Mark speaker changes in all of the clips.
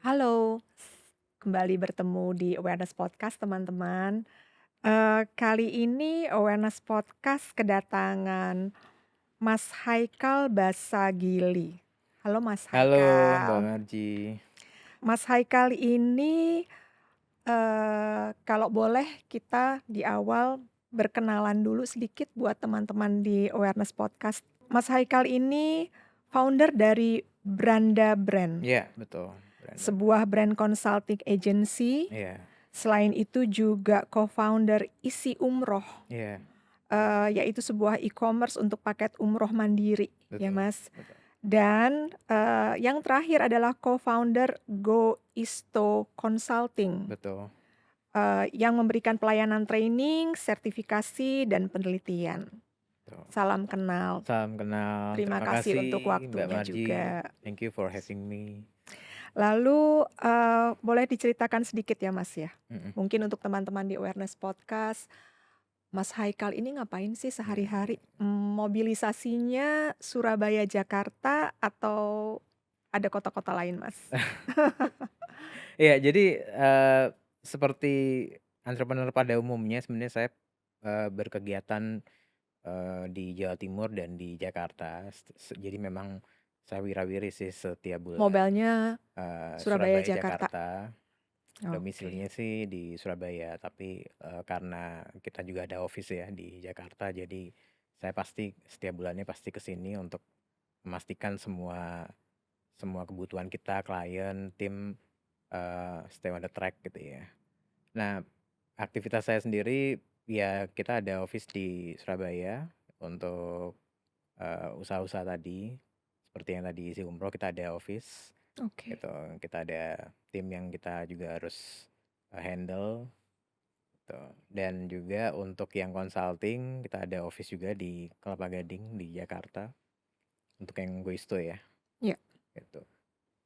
Speaker 1: Halo, kembali bertemu di Awareness Podcast teman-teman. Kali ini Awareness Podcast kedatangan Mas Haikal Basagili. Halo Mas
Speaker 2: Halo Mbak
Speaker 1: Haikal.
Speaker 2: Marji.
Speaker 1: Mas Haikal ini, kalau boleh kita di awal berkenalan dulu sedikit buat teman-teman di Awareness Podcast. Mas Haikal ini founder dari Branda Brand,
Speaker 2: Iya betul, Branda Brand.
Speaker 1: sebuah brand consulting agency.
Speaker 2: Iya
Speaker 1: Selain itu juga co-founder Isi Umroh,
Speaker 2: iya,
Speaker 1: yaitu sebuah e-commerce untuk paket umroh mandiri, ya
Speaker 2: betul
Speaker 1: Mas.
Speaker 2: betul
Speaker 1: Dan yang terakhir adalah co-founder Go Isto Consulting,
Speaker 2: betul
Speaker 1: yang memberikan pelayanan training, sertifikasi, dan penelitian.
Speaker 2: betul.
Speaker 1: Salam kenal.
Speaker 2: Salam kenal,
Speaker 1: Terima
Speaker 2: terima
Speaker 1: kasih
Speaker 2: kasih
Speaker 1: untuk
Speaker 2: Mbak
Speaker 1: waktunya
Speaker 2: Marji.
Speaker 1: juga.
Speaker 2: Thank you for having me.
Speaker 1: Lalu boleh diceritakan sedikit ya Mas ya?
Speaker 2: Mhm,
Speaker 1: Mungkin untuk teman-teman di Awareness Podcast, Mas Haikal ini ngapain sih
Speaker 2: iya
Speaker 1: sehari-hari?
Speaker 2: iya.
Speaker 1: Mobilisasinya Surabaya, Jakarta, atau ada kota-kota lain, Mas?
Speaker 2: Iya jadi, seperti entrepreneur pada umumnya sebenarnya saya, berkegiatan, di Jawa Timur dan di Jakarta. Jadi memang saya wira-wiri sih setiap bulan,
Speaker 1: Mobilnya Surabaya,
Speaker 2: Surabaya,
Speaker 1: Jakarta.
Speaker 2: Jakarta.
Speaker 1: Oke.
Speaker 2: Domisilinya sih di Surabaya, tapi, karena kita juga ada office ya di Jakarta, jadi saya pasti setiap bulannya pasti ke sini untuk memastikan semua semua kebutuhan kita, klien, tim, stay on the track gitu ya. Nah, aktivitas saya sendiri, ya kita ada office di Surabaya untuk, usaha-usaha tadi, seperti yang tadi isi umroh kita ada office
Speaker 1: Oke.
Speaker 2: gitu, kita ada tim yang kita juga harus, handle. Tuh, dan juga untuk yang consulting kita ada office juga di Kelapa Gading di Jakarta, untuk yang Goisto ya,
Speaker 1: Ya.
Speaker 2: gitu.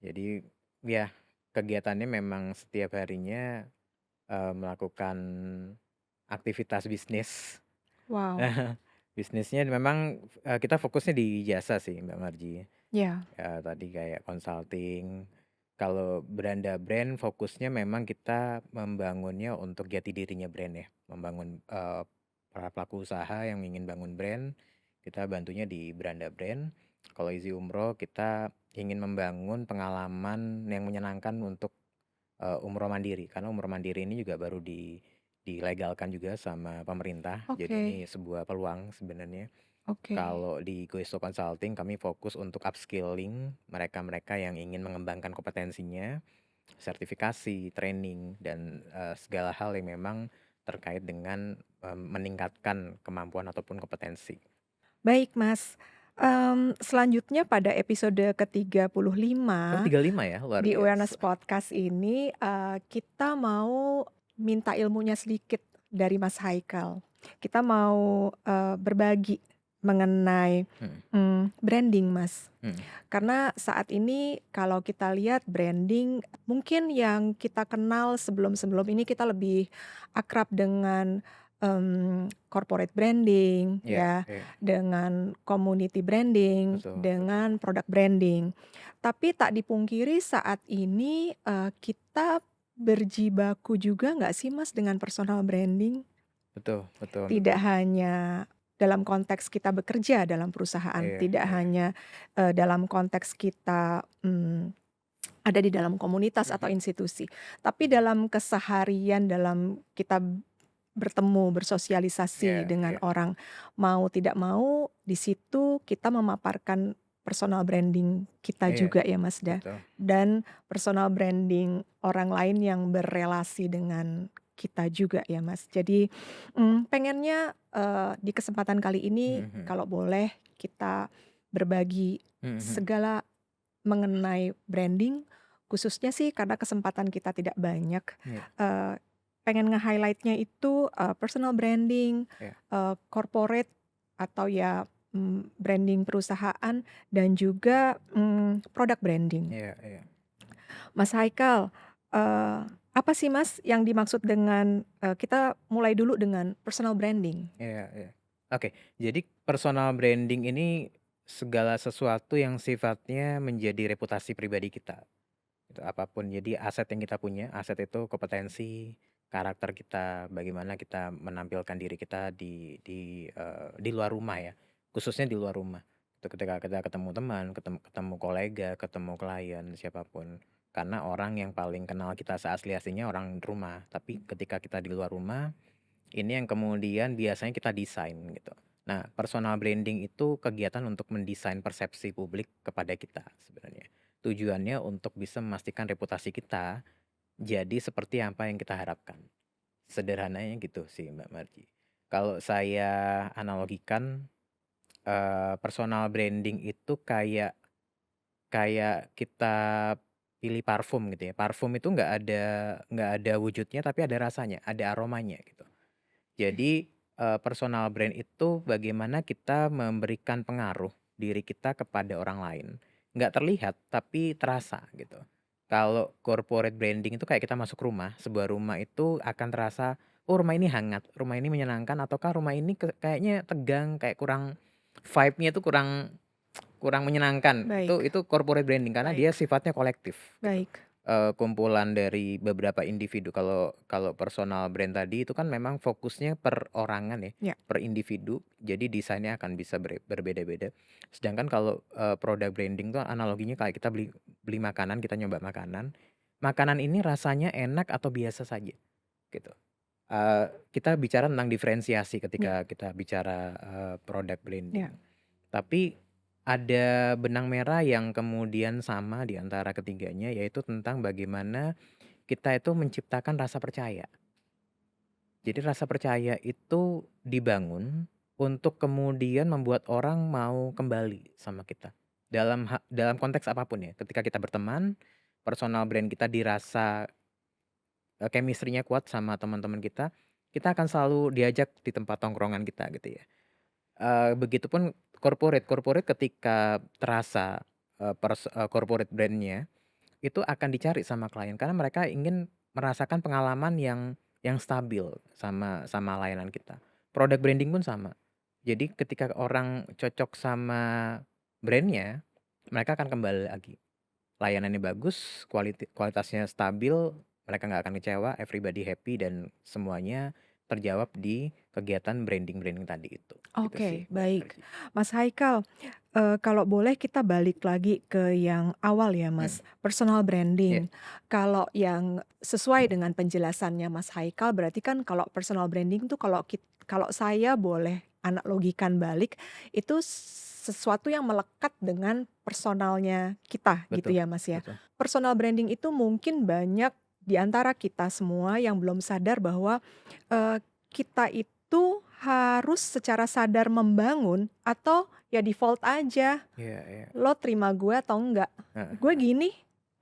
Speaker 2: Jadi, ya kegiatannya memang setiap harinya, melakukan aktivitas bisnis.
Speaker 1: Wow.
Speaker 2: Bisnisnya memang, kita fokusnya di jasa sih Mbak Marji.
Speaker 1: Ya.
Speaker 2: Ya tadi kayak consulting, kalau Branda Brand fokusnya memang kita membangunnya untuk jati dirinya brand ya, membangun, para pelaku usaha yang ingin bangun brand, kita bantunya di Branda Brand. Kalau Izi Umroh kita ingin membangun pengalaman yang menyenangkan untuk, umroh mandiri, karena umroh mandiri ini juga baru dilegalkan juga sama pemerintah, jadi
Speaker 1: Oke.
Speaker 2: ini sebuah peluang sebenarnya.
Speaker 1: Oke.
Speaker 2: Kalau di Goisto Consulting kami fokus untuk upskilling mereka-mereka yang ingin mengembangkan kompetensinya, sertifikasi, training, dan, segala hal yang memang terkait dengan, meningkatkan kemampuan ataupun kompetensi.
Speaker 1: Baik, Mas. Selanjutnya pada episode
Speaker 2: Oh
Speaker 1: ke-35
Speaker 2: 35 ya? Luar
Speaker 1: di
Speaker 2: biasa.
Speaker 1: Awareness Podcast ini, kita mau minta ilmunya sedikit dari Mas Haikal. Kita mau, berbagi mengenai,
Speaker 2: Mhm
Speaker 1: branding, Mas.
Speaker 2: mhm.
Speaker 1: Karena saat ini kalau kita lihat branding, mungkin yang kita kenal sebelum-sebelum ini kita lebih akrab dengan, corporate branding
Speaker 2: Iya
Speaker 1: ya,
Speaker 2: iya,
Speaker 1: dengan community branding,
Speaker 2: betul betul.
Speaker 1: dengan product branding. Tapi tak dipungkiri saat ini, kita berjibaku juga nggak sih Mas dengan personal branding?
Speaker 2: Betul betul
Speaker 1: Tidak
Speaker 2: betul.
Speaker 1: hanya dalam konteks kita bekerja dalam perusahaan,
Speaker 2: Iya
Speaker 1: tidak
Speaker 2: iya.
Speaker 1: hanya, dalam konteks kita, ada di dalam komunitas atau
Speaker 2: Mhm
Speaker 1: institusi, tapi
Speaker 2: mhm.
Speaker 1: dalam keseharian, dalam kita bertemu, bersosialisasi
Speaker 2: Iya
Speaker 1: dengan
Speaker 2: iya.
Speaker 1: orang, mau tidak mau di situ kita memaparkan personal branding kita
Speaker 2: Iya,
Speaker 1: juga ya Mas
Speaker 2: betul.
Speaker 1: dan personal branding orang lain yang berelasi dengan kita juga ya Mas. Jadi, pengennya, di kesempatan kali
Speaker 2: Mhm
Speaker 1: ini
Speaker 2: mhm.
Speaker 1: kalau boleh kita berbagi
Speaker 2: Mhm mhm.
Speaker 1: segala mengenai branding, khususnya sih karena kesempatan kita tidak banyak,
Speaker 2: Iya
Speaker 1: eee, pengen nge-highlight-nya itu, personal branding,
Speaker 2: iya
Speaker 1: corporate atau ya, branding perusahaan dan juga, product branding.
Speaker 2: iya iya.
Speaker 1: Mas Haikal, apa sih Mas yang dimaksud dengan, kita mulai dulu dengan personal branding?
Speaker 2: Iya iya. Oke, jadi personal branding ini segala sesuatu yang sifatnya menjadi reputasi pribadi kita. gitu, apapun. Jadi aset yang kita punya, aset itu kompetensi, karakter kita, bagaimana kita menampilkan diri kita di luar rumah ya, khususnya di luar rumah. Itu ketika kita ketemu teman, ketemu kolega, ketemu klien, siapapun. Karena orang yang paling kenal kita seasli-aslinya orang rumah, tapi ketika kita di luar rumah, ini yang kemudian biasanya kita desain gitu. Nah, personal branding itu kegiatan untuk mendesain persepsi publik kepada kita sebenarnya. Tujuannya untuk bisa memastikan reputasi kita jadi seperti apa yang kita harapkan. Sederhananya gitu sih Mbak Marji. Kalau saya analogikan, personal branding itu kayak kayak kita pilih parfum gitu ya. Parfum itu nggak ada wujudnya tapi ada rasanya, ada aromanya gitu. Jadi, personal brand itu bagaimana kita memberikan pengaruh diri kita kepada orang lain. Nggak terlihat, tapi terasa gitu. Kalau corporate branding itu kayak kita masuk rumah, sebuah rumah itu akan terasa, "Oh, rumah ini hangat, rumah ini menyenangkan," ataukah rumah ini kayaknya tegang, kayak kurang vibe-nya itu kurang kurang menyenangkan. Itu
Speaker 1: Baik
Speaker 2: itu corporate branding karena dia
Speaker 1: baik
Speaker 2: sifatnya kolektif gitu.
Speaker 1: baik.
Speaker 2: Kumpulan dari beberapa individu. Kalau kalau personal brand tadi itu kan memang fokusnya perorangan ya,
Speaker 1: Ya,
Speaker 2: per individu, jadi desainnya akan bisa berbeda-beda. Sedangkan kalau, product branding tuh analoginya kayak kita beli beli makanan, kita nyoba makanan, makanan ini rasanya enak atau biasa saja, gitu. Kita bicara tentang diferensiasi
Speaker 1: ya,
Speaker 2: ketika kita bicara, product
Speaker 1: ya.
Speaker 2: branding. Tapi ada benang merah yang kemudian sama di antara ketiganya, yaitu tentang bagaimana kita itu menciptakan rasa percaya. Jadi rasa percaya itu dibangun untuk kemudian membuat orang mau kembali sama kita. Dalam konteks apapun ya, ketika kita berteman, personal brand kita dirasa, chemistry-nya kuat sama teman-teman kita akan selalu diajak di tempat tongkrongan kita gitu ya. Begitupun corporate ketika terasa, corporate brand-nya, itu akan dicari sama klien karena mereka ingin merasakan pengalaman yang stabil sama sama layanan kita. Product branding pun sama. Jadi ketika orang cocok sama brand-nya, mereka akan kembali lagi. Layanannya bagus, kualitasnya stabil, mereka nggak akan kecewa, everybody happy dan semuanya terjawab di kegiatan branding-branding tadi itu. Gitu sih
Speaker 1: Oke,
Speaker 2: Mbak
Speaker 1: baik.
Speaker 2: Marji.
Speaker 1: Mas Haikal, kalau boleh kita balik lagi ke yang awal ya
Speaker 2: Mhm,
Speaker 1: Mas, personal
Speaker 2: iya,
Speaker 1: branding. Kalau yang sesuai dengan penjelasannya Mas Haikal berarti kan kalau personal branding tuh kalau saya boleh analogikan balik, itu sesuatu yang melekat dengan personalnya kita gitu
Speaker 2: betul
Speaker 1: ya Mas ya.
Speaker 2: betul.
Speaker 1: Personal branding itu mungkin banyak di antara kita semua yang belum sadar bahwa, kita itu harus secara sadar membangun atau ya default aja,
Speaker 2: Iya iya,
Speaker 1: lo terima gue atau enggak.
Speaker 2: heeh
Speaker 1: Gue
Speaker 2: heeh,
Speaker 1: gini,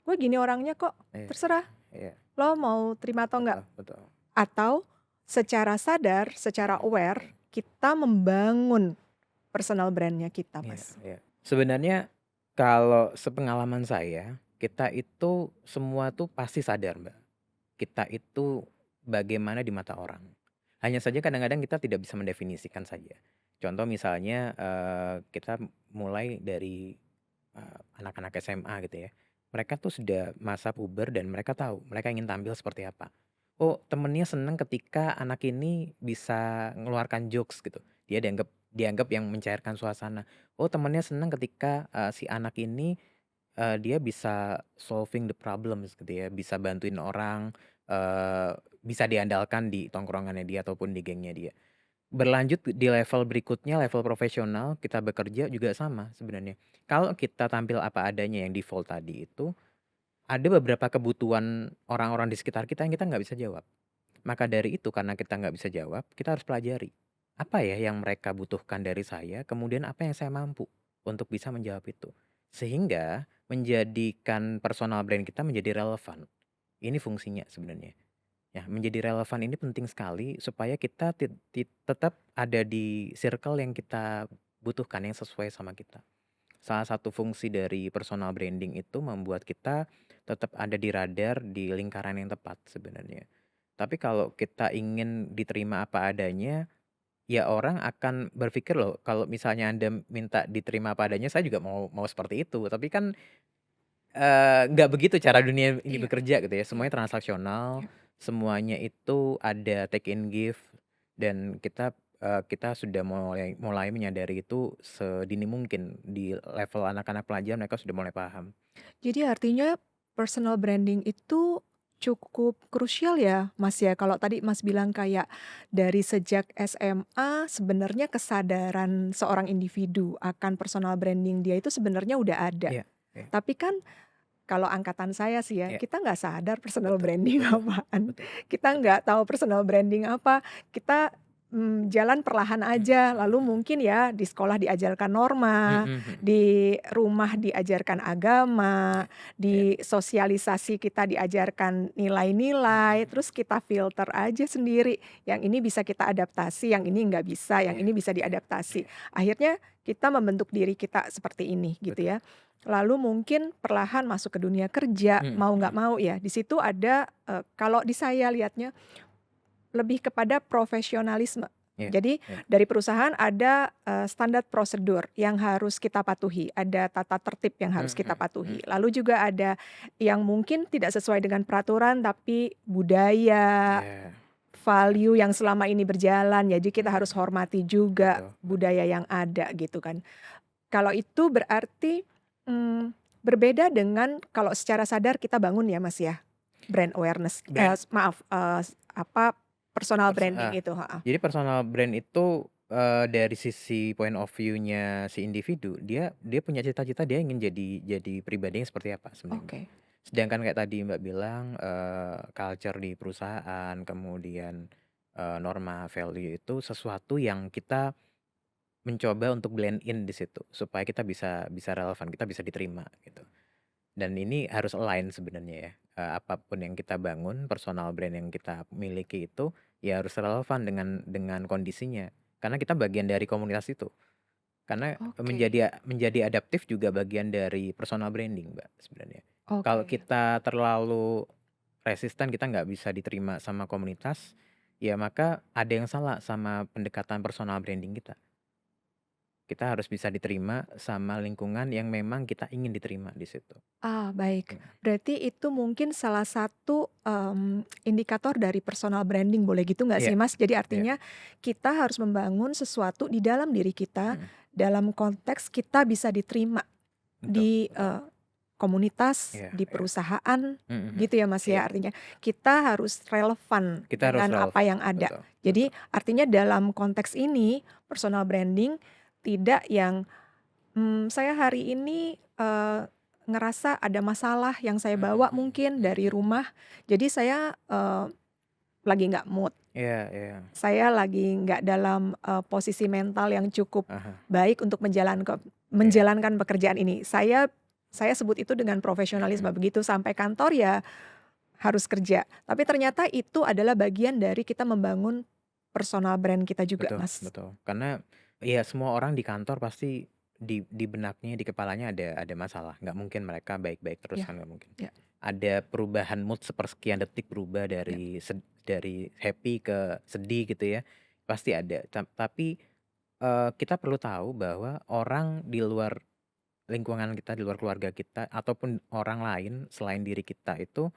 Speaker 1: gue gini orangnya kok,
Speaker 2: iya
Speaker 1: terserah
Speaker 2: iya,
Speaker 1: lo mau terima atau enggak.
Speaker 2: betul betul.
Speaker 1: Atau secara sadar, secara
Speaker 2: Mhm
Speaker 1: aware,
Speaker 2: mhm,
Speaker 1: kita membangun personal brand-nya kita,
Speaker 2: iya
Speaker 1: Mas.
Speaker 2: iya. Sebenarnya kalau sepengalaman saya, kita itu semua tuh pasti sadar Mbak, kita itu bagaimana di mata orang. Hanya saja kadang-kadang kita tidak bisa mendefinisikan saja. Contoh misalnya, kita mulai dari, anak-anak SMA gitu ya. Mereka tuh sudah masa puber dan mereka tahu mereka ingin tampil seperti apa. Oh, temennya seneng ketika anak ini bisa ngeluarkan jokes gitu. Dia dianggap dianggap yang mencairkan suasana. Oh, temennya seneng ketika, si anak ini, dia bisa solving the problems gitu ya, bisa bantuin orang, bisa diandalkan di tongkrongannya dia ataupun di gengnya dia. Berlanjut di level berikutnya, level profesional, kita bekerja juga sama sebenarnya. Kalau kita tampil apa adanya yang default tadi itu, ada beberapa kebutuhan orang-orang di sekitar kita yang kita nggak bisa jawab. Maka dari itu karena kita nggak bisa jawab, kita harus pelajari. Apa ya yang mereka butuhkan dari saya, kemudian apa yang saya mampu untuk bisa menjawab itu. Sehingga menjadikan personal brand kita menjadi relevan. Ini fungsinya sebenarnya. Ya, menjadi relevan ini penting sekali supaya kita tetap ada di circle yang kita butuhkan, yang sesuai sama kita. Salah satu fungsi dari personal branding itu membuat kita tetap ada di radar, di lingkaran yang tepat sebenarnya. Tapi kalau kita ingin diterima apa adanya, ya orang akan berpikir loh, kalau misalnya Anda minta diterima apa adanya, saya juga mau mau seperti itu. Tapi kan nggak begitu cara dunia ini
Speaker 1: Iya
Speaker 2: bekerja gitu ya,
Speaker 1: iya
Speaker 2: semuanya transaksional,
Speaker 1: iya.
Speaker 2: semuanya itu ada take in give dan kita sudah mulai mulai menyadari itu sedini mungkin, di level anak-anak pelajar mereka sudah mulai paham.
Speaker 1: Jadi artinya personal branding itu cukup krusial ya, Mas, ya? Kalau tadi Mas bilang kayak dari sejak SMA sebenarnya kesadaran seorang individu akan personal branding dia itu sebenarnya udah ada.
Speaker 2: Iya iya
Speaker 1: Tapi kan kalau angkatan saya sih ya,
Speaker 2: iya,
Speaker 1: kita nggak sadar personal
Speaker 2: betul
Speaker 1: branding
Speaker 2: betul
Speaker 1: apaan.
Speaker 2: betul
Speaker 1: Kita
Speaker 2: betul.
Speaker 1: nggak tahu personal branding apa. Kita, jalan perlahan
Speaker 2: Mhm
Speaker 1: aja, lalu
Speaker 2: mhm
Speaker 1: mungkin ya di sekolah diajarkan norma,
Speaker 2: mhm mhm.
Speaker 1: di rumah diajarkan agama,
Speaker 2: Iya iya,
Speaker 1: di sosialisasi kita diajarkan nilai-nilai,
Speaker 2: mhm,
Speaker 1: terus kita filter aja sendiri, yang ini bisa kita adaptasi, yang ini nggak bisa, yang
Speaker 2: iya
Speaker 1: ini bisa
Speaker 2: iya
Speaker 1: diadaptasi.
Speaker 2: iya,
Speaker 1: Akhirnya kita membentuk diri kita seperti ini gitu
Speaker 2: betul.
Speaker 1: ya. Lalu mungkin perlahan masuk ke dunia kerja,
Speaker 2: Mhm
Speaker 1: mau nggak
Speaker 2: mhm,
Speaker 1: mau ya, di situ ada, kalau di saya lihatnya lebih kepada profesionalisme.
Speaker 2: iya
Speaker 1: Jadi
Speaker 2: iya,
Speaker 1: dari perusahaan ada, standar prosedur yang harus kita patuhi, ada tata tertib yang harus kita
Speaker 2: mhm
Speaker 1: patuhi.
Speaker 2: mhm,
Speaker 1: Lalu juga ada yang mungkin tidak sesuai dengan peraturan, tapi budaya,
Speaker 2: iya iya,
Speaker 1: value yang selama ini berjalan, jadi kita
Speaker 2: mhm
Speaker 1: harus
Speaker 2: mhm,
Speaker 1: hormati juga
Speaker 2: betul betul.
Speaker 1: budaya yang ada gitu kan. Kalau itu berarti, berbeda dengan kalau secara sadar kita bangun ya, Mas, ya, brand awareness,
Speaker 2: Brand
Speaker 1: maaf, apa, personal
Speaker 2: Pers
Speaker 1: branding
Speaker 2: ah,
Speaker 1: itu, heeh.
Speaker 2: jadi personal brand itu, dari sisi point of view-nya si individu, dia dia punya cita-cita dia ingin jadi pribadi yang seperti apa sebenarnya, Mbak.
Speaker 1: Oke
Speaker 2: Sedangkan kayak tadi Mbak bilang, culture di perusahaan, kemudian, norma value itu sesuatu yang kita mencoba untuk blend in di situ, supaya kita bisa bisa relevan, kita bisa diterima gitu. Dan ini harus align sebenarnya ya, apa yang kita bangun, personal brand yang kita miliki itu, ya harus relevan dengan kondisinya. Karena kita bagian dari komunitas itu. Karena
Speaker 1: oke
Speaker 2: menjadi adaptif juga bagian dari personal branding, Mbak, sebenarnya. Kalau
Speaker 1: oke.
Speaker 2: kita terlalu resisten, kita nggak bisa diterima sama komunitas, ya maka ada yang salah sama pendekatan personal branding kita. Kita harus bisa diterima sama lingkungan yang memang kita ingin diterima di situ.
Speaker 1: Baik.
Speaker 2: Mhm.
Speaker 1: Berarti itu mungkin salah satu, indikator dari personal branding, boleh gitu nggak
Speaker 2: Iya
Speaker 1: sih, Mas? Jadi
Speaker 2: iya,
Speaker 1: artinya kita harus membangun sesuatu di dalam diri kita,
Speaker 2: mhm.
Speaker 1: dalam konteks kita bisa diterima
Speaker 2: Betul
Speaker 1: di,
Speaker 2: betul.
Speaker 1: komunitas,
Speaker 2: Iya
Speaker 1: di
Speaker 2: iya.
Speaker 1: perusahaan,
Speaker 2: Mhm mhm.
Speaker 1: gitu ya, Mas,
Speaker 2: Iya,
Speaker 1: ya? Artinya kita harus relevan
Speaker 2: kita harus
Speaker 1: dengan apa
Speaker 2: relevan.
Speaker 1: yang ada.
Speaker 2: Betul
Speaker 1: Jadi
Speaker 2: betul.
Speaker 1: artinya dalam konteks ini, personal branding tidak yang, saya hari ini, ngerasa ada masalah yang saya
Speaker 2: Mhm
Speaker 1: bawa
Speaker 2: mhm
Speaker 1: mungkin
Speaker 2: mhm
Speaker 1: dari
Speaker 2: mhm.
Speaker 1: rumah, jadi saya, lagi nggak mood,
Speaker 2: Iya iya.
Speaker 1: saya lagi nggak dalam, posisi mental yang cukup
Speaker 2: Ah hah.
Speaker 1: baik untuk
Speaker 2: Iya.
Speaker 1: menjalankan pekerjaan ini. Saya sebut itu dengan profesionalisme,
Speaker 2: Mhm.
Speaker 1: begitu sampai kantor ya harus kerja. Tapi ternyata itu adalah bagian dari kita membangun personal brand kita juga,
Speaker 2: Betul
Speaker 1: Mas.
Speaker 2: betul. Karena ya semua orang di kantor pasti di benaknya, di kepalanya ada masalah. Nggak mungkin mereka baik-baik terus
Speaker 1: Ya
Speaker 2: kan, nggak mungkin.
Speaker 1: ya
Speaker 2: Ada perubahan mood sepersekian detik berubah
Speaker 1: ya.
Speaker 2: dari happy ke sedih gitu ya, pasti ada. Tapi, kita perlu tahu bahwa orang di luar lingkungan kita, di luar keluarga kita, ataupun orang lain selain diri kita itu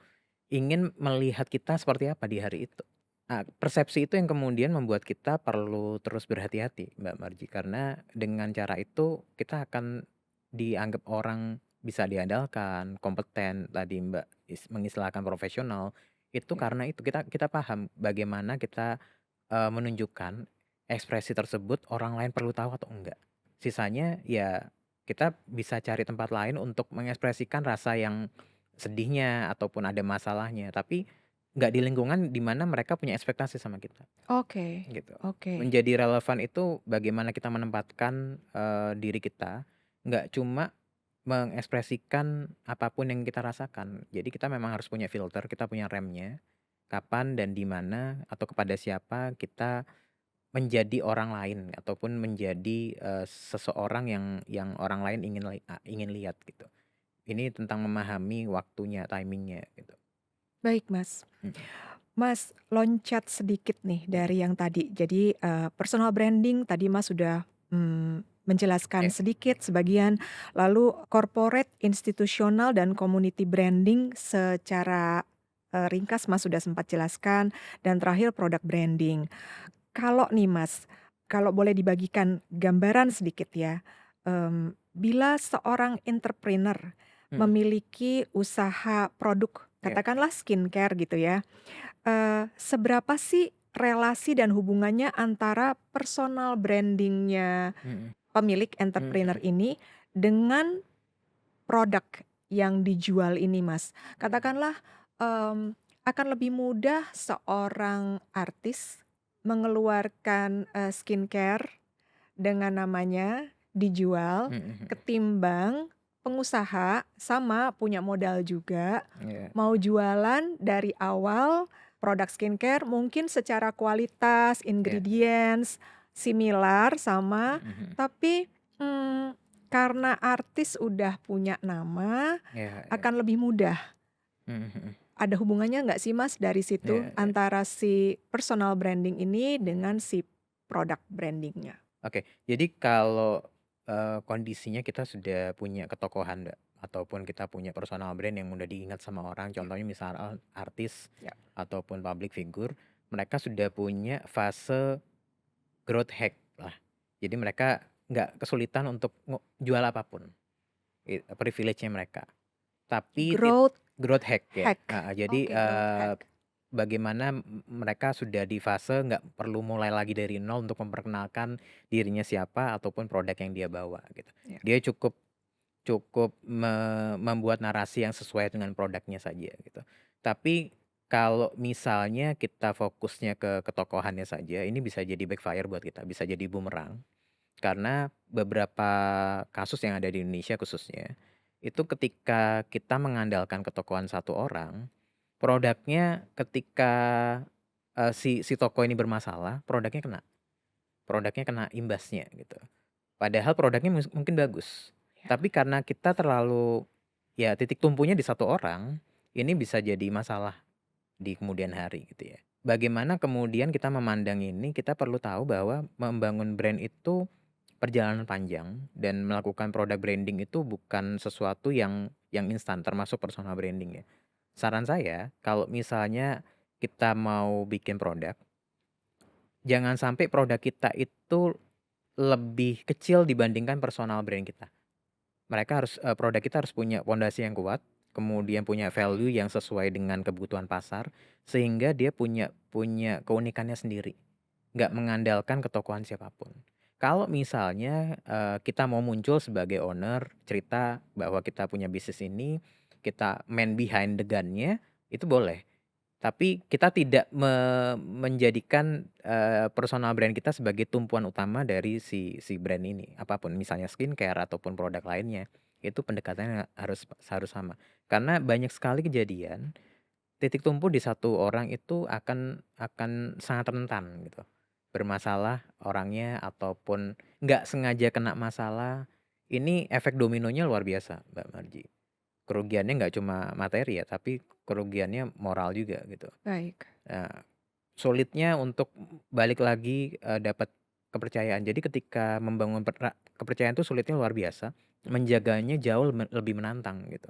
Speaker 2: ingin melihat kita seperti apa di hari itu. Nah, persepsi itu yang kemudian membuat kita perlu terus berhati-hati, Mbak Marji, karena dengan cara itu kita akan dianggap orang bisa diandalkan, kompeten, tadi Mbak mengistilahkan profesional, itu
Speaker 1: Ya.
Speaker 2: karena itu kita kita paham bagaimana kita, menunjukkan ekspresi tersebut orang lain perlu tahu atau enggak. Sisanya ya kita bisa cari tempat lain untuk mengekspresikan rasa yang sedihnya ataupun ada masalahnya, tapi nggak di lingkungan di mana mereka punya ekspektasi sama kita,
Speaker 1: Oke
Speaker 2: gitu.
Speaker 1: oke.
Speaker 2: Menjadi relevan itu bagaimana kita menempatkan, diri kita, nggak cuma mengekspresikan apapun yang kita rasakan. Jadi kita memang harus punya filter, kita punya remnya, kapan dan di mana atau kepada siapa kita menjadi orang lain ataupun menjadi, seseorang yang orang lain ingin lihat gitu. Ini tentang memahami waktunya, timing-nya gitu.
Speaker 1: Baik, Mas.
Speaker 2: Mhm
Speaker 1: Mas, loncat sedikit nih
Speaker 2: mhm
Speaker 1: dari yang tadi. Jadi, personal branding tadi Mas sudah, menjelaskan
Speaker 2: Ya.
Speaker 1: sedikit sebagian, lalu corporate, institusional, dan community branding secara ringkas Mas sudah sempat jelaskan, dan terakhir product branding. Kalau nih Mas, kalau boleh dibagikan gambaran sedikit ya, bila seorang entrepreneur
Speaker 2: Mhm.
Speaker 1: memiliki usaha produk,
Speaker 2: Ya.
Speaker 1: katakanlah skincare gitu ya, seberapa sih relasi dan hubungannya antara personal branding-nya
Speaker 2: Mhm.
Speaker 1: pemilik
Speaker 2: Mhm
Speaker 1: entrepreneur
Speaker 2: mhm.
Speaker 1: ini dengan produk yang dijual ini, Mas?
Speaker 2: Mhm.
Speaker 1: Katakanlah, akan lebih mudah seorang artis mengeluarkan, skincare dengan namanya dijual,
Speaker 2: Mhm mhm.
Speaker 1: ketimbang pengusaha sama punya modal juga,
Speaker 2: Iya.
Speaker 1: mau jualan dari awal produk skincare mungkin secara kualitas,
Speaker 2: Iya iya.
Speaker 1: ingredients, similar sama,
Speaker 2: Mhm mhm.
Speaker 1: tapi, karena artis udah punya nama,
Speaker 2: Iya iya.
Speaker 1: akan lebih mudah.
Speaker 2: Mhm mhm.
Speaker 1: Ada hubungannya nggak sih Mas dari situ,
Speaker 2: Iya iya.
Speaker 1: antara si personal branding ini dengan si produk branding-nya?
Speaker 2: Oke, jadi kalau, kondisinya kita sudah punya ketokohan, Mbak, ataupun kita punya personal brand yang mudah diingat sama orang,
Speaker 1: Ya
Speaker 2: contohnya misal artis
Speaker 1: ya.
Speaker 2: ataupun public figure, mereka sudah punya fase growth hack lah. Jadi mereka nggak kesulitan untuk jual apapun, privilege-nya mereka. Tapi
Speaker 1: Growth
Speaker 2: growth hack ya,
Speaker 1: hack.
Speaker 2: heeh. Jadi,
Speaker 1: Oke, growth hack.
Speaker 2: bagaimana mereka sudah di fase nggak perlu mulai lagi dari nol untuk memperkenalkan dirinya siapa ataupun produk yang dia bawa gitu.
Speaker 1: Ya.
Speaker 2: Dia cukup cukup membuat narasi yang sesuai dengan produknya saja gitu. Tapi kalau misalnya kita fokusnya ke ketokohannya saja, ini bisa jadi backfire buat kita, bisa jadi bumerang. Karena beberapa kasus yang ada di Indonesia khususnya, itu ketika kita mengandalkan ketokohan satu orang, produknya ketika, si toko ini bermasalah, produknya kena imbasnya gitu. Padahal produknya mungkin bagus,
Speaker 1: Ya.
Speaker 2: tapi karena kita terlalu ya titik tumpunya di satu orang, ini bisa jadi masalah di kemudian hari gitu ya. Bagaimana kemudian kita memandang ini, kita perlu tahu bahwa membangun brand itu perjalanan panjang dan melakukan product branding itu bukan sesuatu yang instan, termasuk personal branding ya. Saran saya, kalau misalnya kita mau bikin produk, jangan sampai produk kita itu lebih kecil dibandingkan personal brand kita. Produk kita harus punya pondasi yang kuat, kemudian punya value yang sesuai dengan kebutuhan pasar, sehingga dia punya punya keunikannya sendiri, nggak mengandalkan ketokohan siapapun. Kalau misalnya, kita mau muncul sebagai owner, cerita bahwa kita punya bisnis ini, kita man behind the gun-nya, itu boleh. Tapi kita tidak menjadikan, personal brand kita sebagai tumpuan utama dari si brand ini, apapun misalnya skincare ataupun produk lainnya, itu pendekatannya harus sama. Karena banyak sekali kejadian, titik tumpu di satu orang itu akan sangat rentan gitu. Bermasalah orangnya ataupun nggak sengaja kena masalah, ini efek dominonya luar biasa, Mbak Marji. Kerugiannya nggak cuma materi ya, tapi kerugiannya moral juga gitu.
Speaker 1: Baik.
Speaker 2: Nah, sulitnya untuk balik lagi, dapat kepercayaan. Jadi ketika membangun kepercayaan itu sulitnya luar biasa, menjaganya jauh lebih menantang gitu.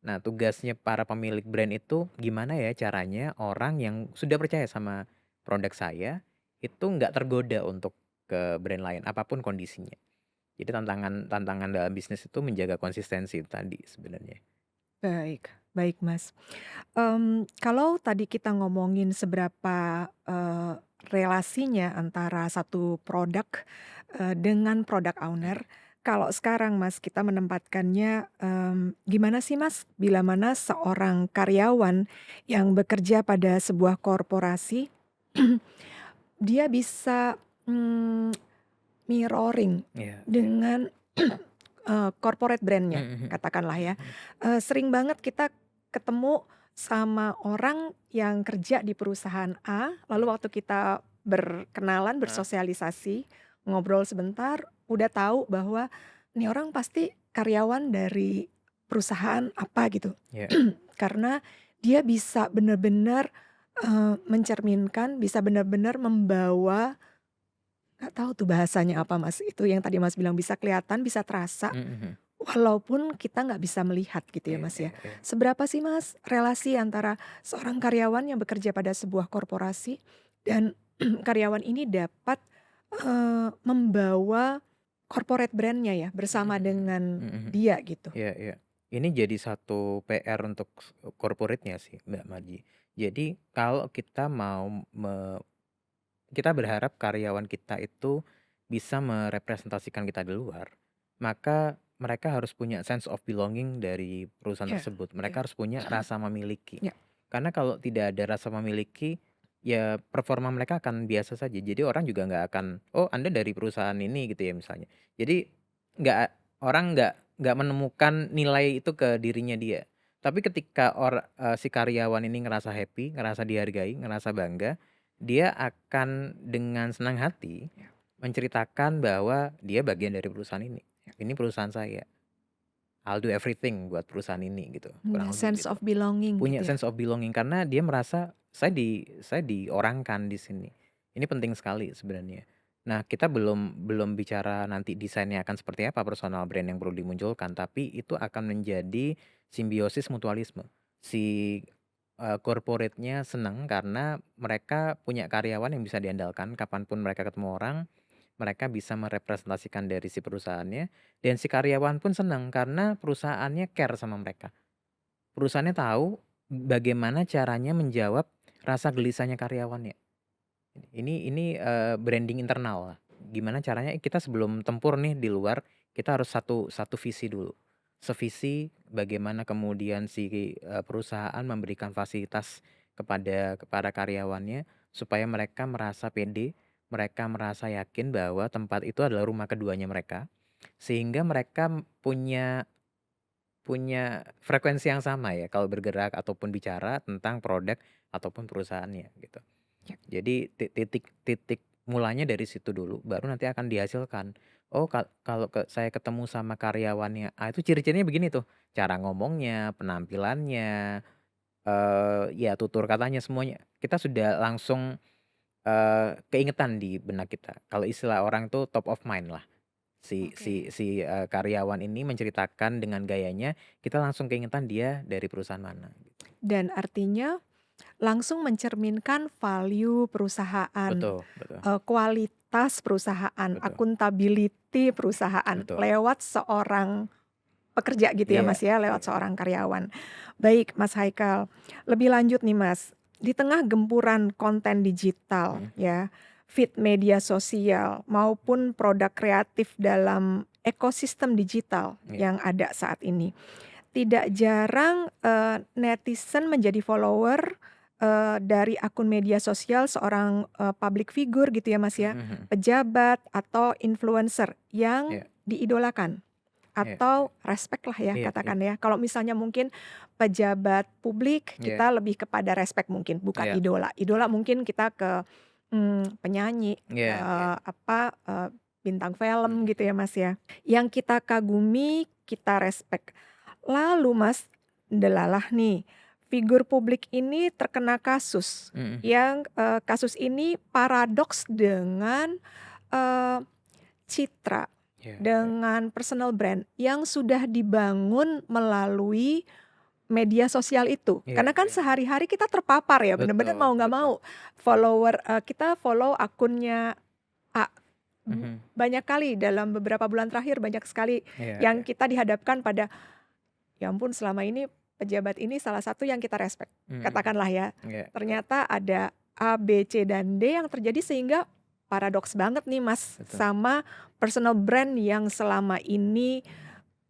Speaker 2: Nah, tugasnya para pemilik brand itu gimana ya caranya orang yang sudah percaya sama produk saya, itu nggak tergoda untuk ke brand lain, apapun kondisinya. Jadi tantangan tantangan dalam bisnis itu menjaga konsistensi itu tadi sebenarnya.
Speaker 1: Baik baik, Mas. Kalau tadi kita ngomongin seberapa, relasinya antara satu produk, dengan product owner, kalau sekarang Mas kita menempatkannya, gimana sih Mas bila mana seorang karyawan yang bekerja pada sebuah korporasi, dia bisa, mirroring
Speaker 2: Iya iya.
Speaker 1: dengan, corporate brand-nya,
Speaker 2: Mhm mhm.
Speaker 1: katakanlah ya.
Speaker 2: Mhm.
Speaker 1: Sering banget kita ketemu sama orang yang kerja di perusahaan A, lalu
Speaker 2: Iya.
Speaker 1: waktu kita berkenalan,
Speaker 2: Heeh.
Speaker 1: bersosialisasi, ngobrol sebentar, udah tahu bahwa nih orang pasti karyawan dari perusahaan apa gitu.
Speaker 2: Iya.
Speaker 1: Karena dia bisa benar-benar mencerminkan, bisa benar-benar membawa Nggak tahu tuh bahasanya apa, Mas. Itu yang tadi Mas bilang bisa kelihatan, bisa terasa,
Speaker 2: Mhm mhm.
Speaker 1: walaupun kita nggak bisa melihat gitu ya,
Speaker 2: Iya
Speaker 1: Mas, ya.
Speaker 2: iya iya.
Speaker 1: Seberapa sih, Mas, relasi antara seorang karyawan yang bekerja pada sebuah korporasi dan karyawan ini dapat, membawa corporate brand-nya ya
Speaker 2: Mhm
Speaker 1: bersama
Speaker 2: mhm.
Speaker 1: dengan
Speaker 2: Mhm mhm.
Speaker 1: dia gitu?
Speaker 2: Iya iya. Ini jadi satu PR untuk corporate-nya sih, Mbak Marji. Jadi kalau kita mau kita berharap karyawan kita itu bisa merepresentasikan kita di luar, maka mereka harus punya sense of belonging dari perusahaan
Speaker 1: Iya
Speaker 2: tersebut.
Speaker 1: iya.
Speaker 2: Mereka harus punya rasa memiliki.
Speaker 1: Ya,
Speaker 2: Karena kalau tidak ada rasa memiliki, ya performa mereka akan biasa saja. Jadi orang juga nggak akan, "Oh, Anda dari perusahaan ini," gitu ya misalnya. Jadi nggak orang nggak menemukan nilai itu ke dirinya dia. Tapi ketika si karyawan ini ngerasa happy, ngerasa dihargai, ngerasa bangga, dia akan dengan senang hati
Speaker 1: ya,
Speaker 2: menceritakan bahwa dia bagian dari perusahaan ini.
Speaker 1: ya.
Speaker 2: Ini perusahaan saya. I'll do everything buat perusahaan ini gitu,
Speaker 1: Punya
Speaker 2: kurang lebih
Speaker 1: sense
Speaker 2: gitu.
Speaker 1: of belonging
Speaker 2: Punya
Speaker 1: gitu ya?
Speaker 2: sense of belonging karena dia merasa saya diorangkan di sini. Ini penting sekali sebenarnya. Nah, kita belum belum bicara nanti desainnya akan seperti apa personal brand yang perlu dimunculkan, tapi itu akan menjadi simbiosis mutualisme. Si corporate-nya senang karena mereka punya karyawan yang bisa diandalkan kapanpun mereka ketemu orang, mereka bisa merepresentasikan dari si perusahaannya, dan si karyawan pun senang karena perusahaannya care sama mereka. Perusahaannya tahu bagaimana caranya menjawab rasa gelisahnya karyawannya. Ini branding internal lah. Gimana caranya kita sebelum tempur nih di luar, kita harus satu satu visi dulu. Sevisi bagaimana kemudian si, perusahaan memberikan fasilitas kepada karyawannya supaya mereka merasa pede, mereka merasa yakin bahwa tempat itu adalah rumah keduanya mereka, sehingga mereka punya punya frekuensi yang sama ya kalau bergerak ataupun bicara tentang produk ataupun perusahaannya gitu.
Speaker 1: Ya.
Speaker 2: Jadi titik titik mulanya dari situ dulu baru nanti akan dihasilkan. Oh, kalau saya ketemu sama karyawannya A itu ciri-cirinya begini tuh, cara ngomongnya, penampilannya, ya tutur katanya semuanya. Kita sudah langsung, keingetan di benak kita. Kalau istilah orang tuh top of mind lah.
Speaker 1: Oke.
Speaker 2: Karyawan ini menceritakan dengan gayanya, kita langsung keingetan dia dari perusahaan mana gitu.
Speaker 1: Dan artinya langsung mencerminkan value perusahaan,
Speaker 2: Betul betul
Speaker 1: kualitas perusahaan,
Speaker 2: betul
Speaker 1: akuntability perusahaan
Speaker 2: betul.
Speaker 1: lewat seorang pekerja gitu ya,
Speaker 2: Iya
Speaker 1: Mas, ya, lewat
Speaker 2: iya.
Speaker 1: seorang karyawan. Baik, Mas Haikal, lebih lanjut nih, Mas, di tengah gempuran konten digital
Speaker 2: Mhm.
Speaker 1: ya, feed media sosial maupun produk kreatif dalam ekosistem digital
Speaker 2: Iya
Speaker 1: yang ada saat ini. Tidak jarang, netizen menjadi follower, dari akun media sosial seorang, public figure gitu ya, Mas, ya,
Speaker 2: mhm mhm.
Speaker 1: pejabat atau influencer yang
Speaker 2: Iya
Speaker 1: diidolakan
Speaker 2: iya
Speaker 1: atau respect lah ya
Speaker 2: iya iya
Speaker 1: katakan ya. Kalau misalnya mungkin pejabat publik
Speaker 2: iya
Speaker 1: kita lebih kepada respect mungkin, bukan
Speaker 2: iya
Speaker 1: idola. Idola mungkin kita ke, penyanyi,
Speaker 2: iya iya.
Speaker 1: bintang film
Speaker 2: Mhm
Speaker 1: gitu ya, Mas, ya. Yang kita kagumi, kita respect. Lalu Mas, ndelalah nih, figur publik ini terkena kasus
Speaker 2: mhm.
Speaker 1: yang, kasus ini paradoks dengan, eee, citra,
Speaker 2: Iya iya
Speaker 1: dengan personal brand yang sudah dibangun melalui media sosial itu.
Speaker 2: iya
Speaker 1: Karena kan
Speaker 2: iya.
Speaker 1: sehari-hari kita terpapar ya, bener-bener
Speaker 2: Betul
Speaker 1: mau nggak
Speaker 2: betul.
Speaker 1: mau follower, kita follow akunnya A,
Speaker 2: Mhm.
Speaker 1: banyak kali dalam beberapa bulan terakhir banyak sekali
Speaker 2: Iya
Speaker 1: yang
Speaker 2: iya.
Speaker 1: kita dihadapkan pada, ya ampun selama ini pejabat ini salah satu yang kita respect,
Speaker 2: Mhm mhm.
Speaker 1: katakanlah ya.
Speaker 2: Iya iya.
Speaker 1: Ternyata ada A, B, C, dan D yang terjadi sehingga paradoks banget nih Mas,
Speaker 2: Betul.
Speaker 1: sama personal brand yang selama ini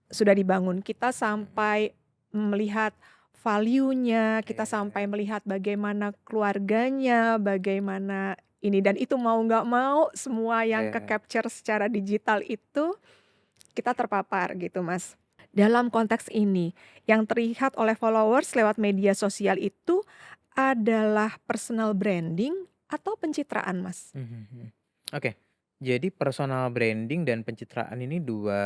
Speaker 1: sudah dibangun. Kita
Speaker 2: Mhm.
Speaker 1: sampai melihat value-nya, kita sampai
Speaker 2: Iya
Speaker 1: melihat bagaimana keluarganya, bagaimana ini dan itu mau nggak mau semua yang
Speaker 2: iya.
Speaker 1: ke-capture secara digital itu kita terpapar gitu, Mas. Dalam konteks ini, yang terlihat oleh followers lewat media sosial itu adalah personal branding atau pencitraan, Mas?
Speaker 2: Mhm mhm. Oke. Jadi personal branding dan pencitraan ini dua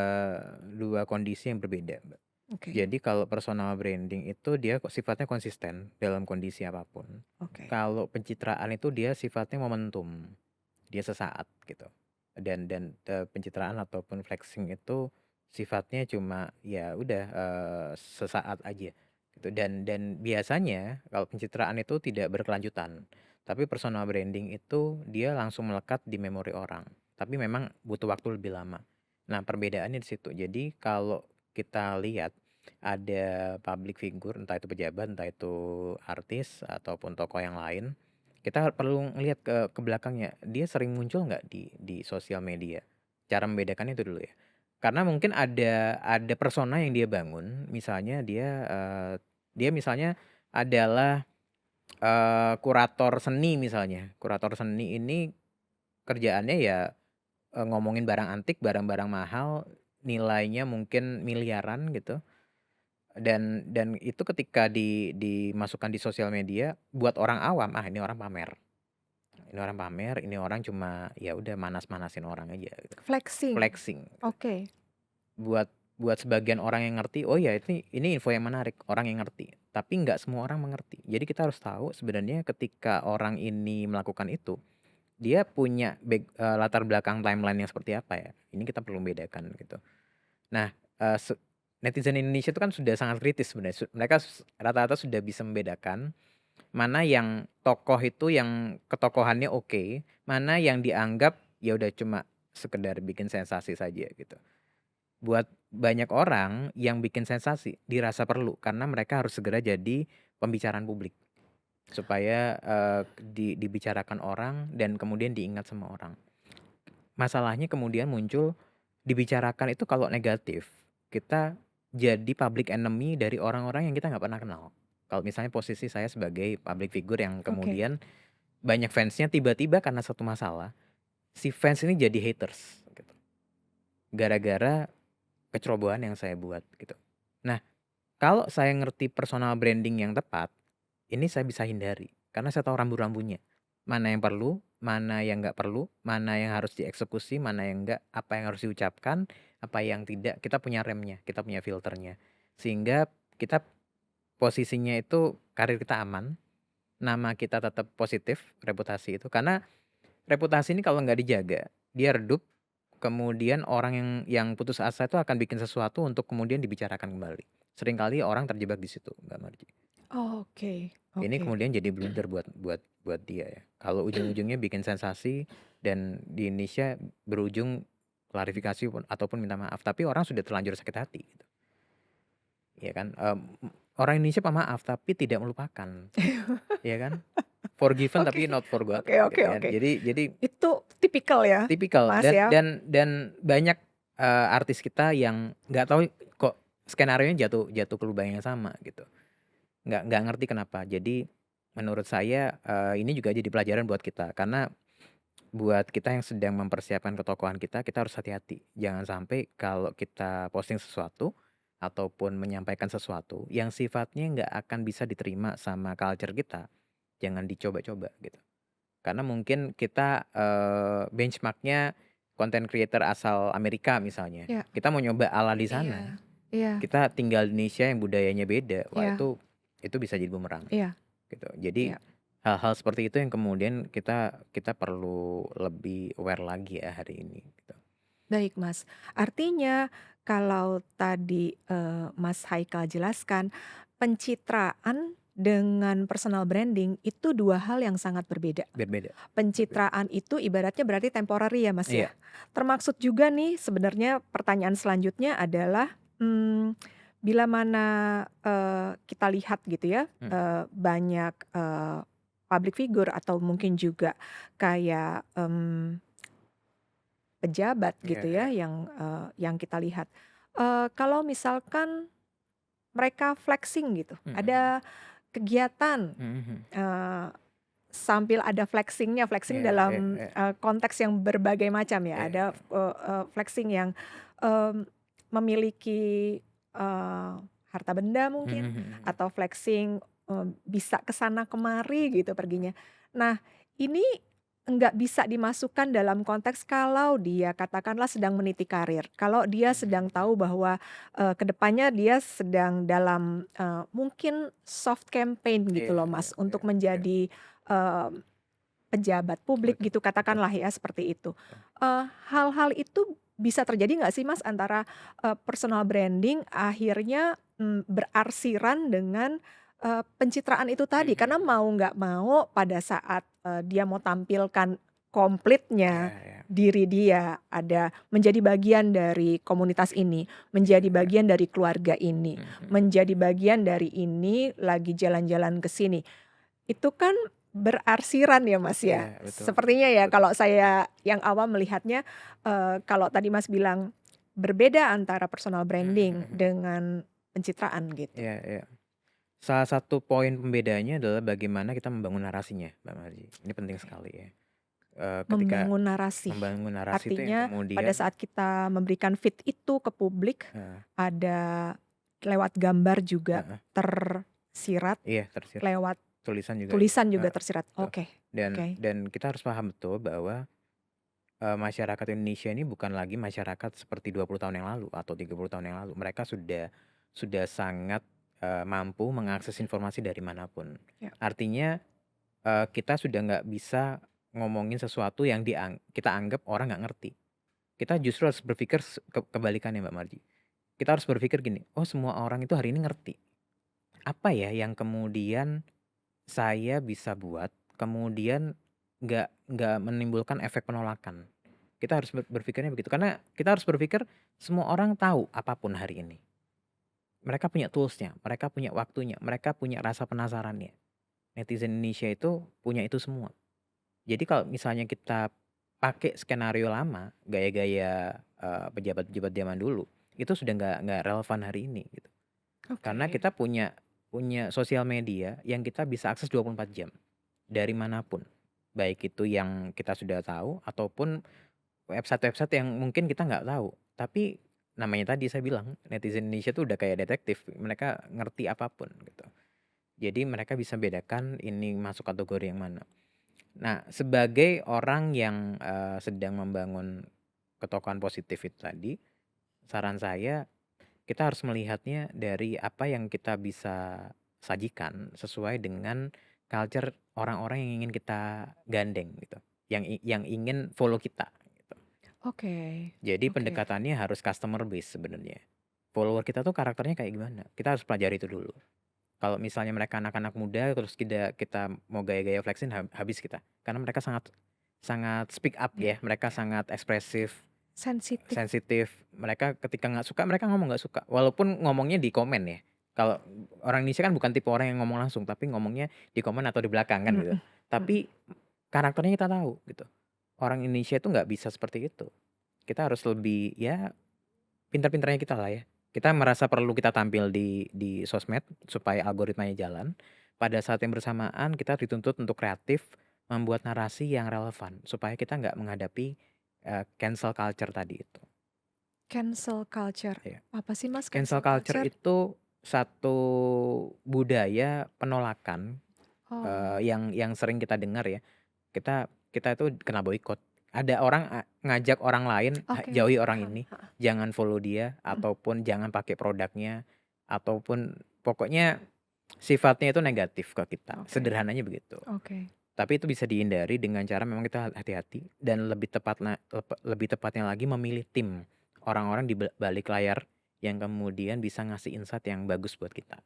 Speaker 2: dua kondisi yang berbeda, Mbak.
Speaker 1: Oke
Speaker 2: Jadi kalau personal branding itu dia sifatnya konsisten dalam kondisi apapun.
Speaker 1: oke.
Speaker 2: Kalau pencitraan itu dia sifatnya momentum, dia sesaat gitu. dan pencitraan ataupun flexing itu sifatnya cuma ya udah sesaat aja gitu. Dan biasanya kalau pencitraan itu tidak berkelanjutan, tapi personal branding itu dia langsung melekat di memori orang, tapi memang butuh waktu lebih lama. Nah, perbedaannya di situ. Jadi kalau kita lihat ada public figure, entah itu pejabat, entah itu artis ataupun tokoh yang lain, kita perlu ngelihat ke belakangnya, dia sering muncul nggak di sosial media. Cara membedakannya itu dulu ya. Karena mungkin ada persona yang dia bangun, misalnya dia misalnya adalah kurator seni misalnya. Kurator seni ini kerjaannya ya ngomongin barang antik, barang-barang mahal, nilainya mungkin miliaran gitu. Dan itu ketika dimasukkan di sosial media, buat orang awam, ini orang pamer. Ini orang pamer, ini orang cuma ya udah manas-manasin orang aja gitu.
Speaker 1: Flexing.
Speaker 2: Flexing.
Speaker 1: Oke.
Speaker 2: Buat sebagian orang yang ngerti, oh ya ini info yang menarik, orang yang ngerti. Tapi nggak semua orang mengerti. Jadi kita harus tahu sebenarnya ketika orang ini melakukan itu, dia punya latar belakang timeline yang seperti apa ya. Ini kita perlu bedakan gitu. Nah, netizen Indonesia itu kan sudah sangat kritis sebenarnya. Mereka rata-rata sudah bisa membedakan mana yang tokoh itu yang ketokohannya oke, mana yang dianggap ya udah cuma sekedar bikin sensasi saja gitu. Buat banyak orang yang bikin sensasi dirasa perlu karena mereka harus segera jadi pembicaraan publik supaya dibicarakan orang dan kemudian diingat sama orang. Masalahnya kemudian muncul dibicarakan itu kalau negatif, kita jadi public enemy dari orang-orang yang kita nggak pernah kenal. Kalau misalnya posisi saya sebagai public figure yang
Speaker 1: Oke.
Speaker 2: kemudian banyak fansnya, tiba-tiba karena satu masalah, si fans ini jadi haters gitu. Gara-gara kecerobohan yang saya buat gitu. Nah, kalau saya ngerti personal branding yang tepat, ini saya bisa hindari karena saya tahu rambu-rambunya. Mana yang perlu, mana yang nggak perlu, mana yang harus dieksekusi, mana yang nggak, apa yang harus diucapkan, apa yang tidak. Kita punya remnya, kita punya filternya. Sehingga kita posisinya itu karir kita aman, nama kita tetap positif, reputasi itu. Karena reputasi ini kalau nggak dijaga, dia redup, kemudian orang yang putus asa itu akan bikin sesuatu untuk kemudian dibicarakan kembali. Seringkali orang terjebak di situ, Mbak Marji.
Speaker 1: Oke.
Speaker 2: Ini
Speaker 1: Oke.
Speaker 2: kemudian jadi blunder buat dia ya. Kalau ujung-ujungnya bikin sensasi dan di Indonesia berujung klarifikasi ataupun minta maaf, tapi orang sudah terlanjur sakit hati gitu. Ya kan? Orang Indonesia pemaaf tapi tidak melupakan. Ya kan? Forgiven
Speaker 1: Oke.
Speaker 2: tapi not forgotten
Speaker 1: Oke, oke,
Speaker 2: gitu kan.
Speaker 1: oke.
Speaker 2: Jadi
Speaker 1: Itu tipikal ya,
Speaker 2: tipikal
Speaker 1: Mas ya?
Speaker 2: dan banyak artis kita yang nggak tahu kok skenarionya jatuh ke lubang yang sama gitu. Nggak ngerti kenapa. Jadi menurut saya ini juga jadi pelajaran buat kita karena buat kita yang sedang mempersiapkan ketokohan kita harus hati-hati. Jangan sampai kalau kita posting sesuatu ataupun menyampaikan sesuatu yang sifatnya nggak akan bisa diterima sama culture kita, jangan dicoba-coba gitu. Karena mungkin kita benchmarknya content creator asal Amerika misalnya.
Speaker 1: Ya.
Speaker 2: Kita mau nyoba ala di sana.
Speaker 1: Iya. Iya.
Speaker 2: Kita tinggal di Indonesia yang budayanya beda. Wah,
Speaker 1: Iya.
Speaker 2: itu bisa jadi bumerang
Speaker 1: Iya.
Speaker 2: gitu. Jadi
Speaker 1: Iya.
Speaker 2: hal-hal seperti itu yang kemudian kita perlu lebih aware lagi ya hari ini gitu.
Speaker 1: Baik, Mas. Artinya kalau tadi, Mas Haikal jelaskan, pencitraan dengan personal branding itu 2 hal yang sangat berbeda.
Speaker 2: Berbeda.
Speaker 1: Pencitraan itu ibaratnya berarti temporary ya, Mas, ya?
Speaker 2: Iya.
Speaker 1: Termaksud juga nih sebenarnya pertanyaan selanjutnya adalah, bila mana, kita lihat gitu ya, banyak, public figure atau mungkin juga kayak, pejabat gitu ya
Speaker 2: Iya.
Speaker 1: yang kita lihat. Kalau misalkan mereka flexing gitu, ada kegiatan, eee, sambil ada flexing-nya, flexing
Speaker 2: Iya,
Speaker 1: dalam,
Speaker 2: iya.
Speaker 1: konteks yang berbagai macam ya.
Speaker 2: Iya,
Speaker 1: Ada,
Speaker 2: iya.
Speaker 1: flexing yang, memiliki, harta benda mungkin, atau flexing, bisa ke sana kemari gitu perginya. Nah, ini enggak bisa dimasukkan dalam konteks kalau dia katakanlah sedang meniti karir, kalau dia sedang tahu bahwa, ke depannya dia sedang dalam, mungkin soft campaign gitu
Speaker 2: Iya,
Speaker 1: loh
Speaker 2: iya,
Speaker 1: Mas,
Speaker 2: iya,
Speaker 1: untuk
Speaker 2: iya.
Speaker 1: menjadi, eee pejabat publik
Speaker 2: betul
Speaker 1: gitu
Speaker 2: betul
Speaker 1: katakanlah ya seperti itu.
Speaker 2: betul.
Speaker 1: Hal-hal itu bisa terjadi nggak sih Mas antara, personal branding akhirnya, berarsiran dengan, pencitraan itu
Speaker 2: Mhm
Speaker 1: tadi? Karena
Speaker 2: mhm.
Speaker 1: mau nggak mau pada saat, dia mau tampilkan
Speaker 2: Iya
Speaker 1: komplitnya
Speaker 2: iya.
Speaker 1: diri dia, ada menjadi bagian dari komunitas ini,
Speaker 2: Iya
Speaker 1: menjadi
Speaker 2: iya.
Speaker 1: bagian dari keluarga ini,
Speaker 2: Mhm mhm.
Speaker 1: menjadi bagian dari ini, lagi jalan-jalan ke sini. Itu kan berarsiran ya, Mas,
Speaker 2: Iya,
Speaker 1: ya?
Speaker 2: betul
Speaker 1: Sepertinya ya
Speaker 2: betul
Speaker 1: kalau saya yang awam melihatnya, kalau tadi Mas bilang berbeda antara personal
Speaker 2: mhm
Speaker 1: branding
Speaker 2: mhm mhm.
Speaker 1: dengan pencitraan gitu.
Speaker 2: Iya iya. Salah satu poin pembedanya adalah bagaimana kita membangun narasinya, Mbak Marji. Ini penting
Speaker 1: Oke.
Speaker 2: sekali ya. Ketika
Speaker 1: Membangun narasi.
Speaker 2: membangun narasi itu yang
Speaker 1: Artinya pada
Speaker 2: kemudian
Speaker 1: saat kita memberikan feed itu ke publik,
Speaker 2: heeh
Speaker 1: ada lewat gambar juga
Speaker 2: heeh,
Speaker 1: tersirat,
Speaker 2: iya tersirat,
Speaker 1: lewat
Speaker 2: tulisan juga iya,
Speaker 1: tulisan juga
Speaker 2: heeh,
Speaker 1: tersirat.
Speaker 2: betul.
Speaker 1: Oke,
Speaker 2: Dan
Speaker 1: oke.
Speaker 2: dan kita harus paham betul bahwa, masyarakat Indonesia ini bukan lagi masyarakat seperti 20 tahun yang lalu atau 30 tahun yang lalu. Mereka sudah sangat, mampu mengakses informasi dari manapun.
Speaker 1: Ya,
Speaker 2: Artinya, kita sudah nggak bisa ngomongin sesuatu yang kita anggap orang nggak ngerti. Kita justru harus berpikir kebalikannya, Mbak Marji. Kita harus berpikir gini, "Oh, semua orang itu hari ini ngerti. Apa ya yang kemudian saya bisa buat, kemudian nggak menimbulkan efek penolakan?" Kita harus berpikirnya begitu, karena kita harus berpikir semua orang tahu apapun hari ini. Mereka punya toolsnya, mereka punya waktunya, mereka punya rasa penasarannya. Netizen Indonesia itu punya itu semua. Jadi kalau misalnya kita pakai skenario lama, gaya-gaya, pejabat-pejabat zaman dulu, itu sudah nggak relevan hari ini gitu. Karena
Speaker 1: oke.
Speaker 2: kita punya punya sosial media yang kita bisa akses 24 jam, dari manapun. Baik itu yang kita sudah tahu ataupun website-website yang mungkin kita nggak tahu. Tapi namanya tadi saya bilang, netizen Indonesia tuh udah kayak detektif, mereka ngerti apapun gitu. Jadi mereka bisa bedakan ini masuk kategori yang mana. Nah, sebagai orang yang, sedang membangun ketokohan positif itu tadi, saran saya kita harus melihatnya dari apa yang kita bisa sajikan sesuai dengan culture orang-orang yang ingin kita gandeng gitu, yang ingin follow kita gitu.
Speaker 1: Oke,
Speaker 2: Jadi
Speaker 1: oke.
Speaker 2: pendekatannya harus customer base sebenarnya. Follower kita tuh karakternya kayak gimana, kita harus pelajari itu dulu. Kalau misalnya mereka anak-anak muda terus kita kita mau gaya-gaya flexing habis kita. Karena mereka sangat sangat speak up
Speaker 1: Ya,
Speaker 2: ya, mereka
Speaker 1: ya.
Speaker 2: sangat ekspresif,
Speaker 1: Sensitif.
Speaker 2: sensitif. Mereka ketika nggak suka mereka ngomong nggak suka, walaupun ngomongnya di komen ya. Kalau orang Indonesia kan bukan tipe orang yang ngomong langsung, tapi ngomongnya di komen atau di belakang kan gitu.
Speaker 1: Mhm, mhm.
Speaker 2: Tapi karakternya kita tahu gitu. Orang Indonesia itu nggak bisa seperti itu. Kita harus lebih ya pintar-pintarnya kita lah ya. Kita merasa perlu kita tampil di sosmed supaya algoritmanya jalan. Pada saat yang bersamaan kita dituntut untuk kreatif, membuat narasi yang relevan supaya kita nggak menghadapi, cancel culture tadi itu.
Speaker 1: Cancel culture.
Speaker 2: Iya.
Speaker 1: Apa sih Mas
Speaker 2: Cancel
Speaker 1: cancel
Speaker 2: culture
Speaker 1: culture?
Speaker 2: itu satu budaya penolakan,
Speaker 1: Oh,
Speaker 2: yang sering kita dengar ya. Kita kita itu kena boikot. Ada orang ngajak orang lain,
Speaker 1: oke
Speaker 2: jauhi
Speaker 1: oke,
Speaker 2: orang
Speaker 1: paham,
Speaker 2: ini,
Speaker 1: heeh,
Speaker 2: jangan follow dia,
Speaker 1: mhm,
Speaker 2: ataupun jangan pakai produknya, ataupun pokoknya sifatnya itu negatif ke kita,
Speaker 1: oke,
Speaker 2: sederhananya begitu.
Speaker 1: oke.
Speaker 2: Tapi itu bisa dihindari dengan cara memang kita hati-hati dan lebih tepatnya lagi memilih tim, orang-orang di balik layar yang kemudian bisa ngasih insight yang bagus buat kita.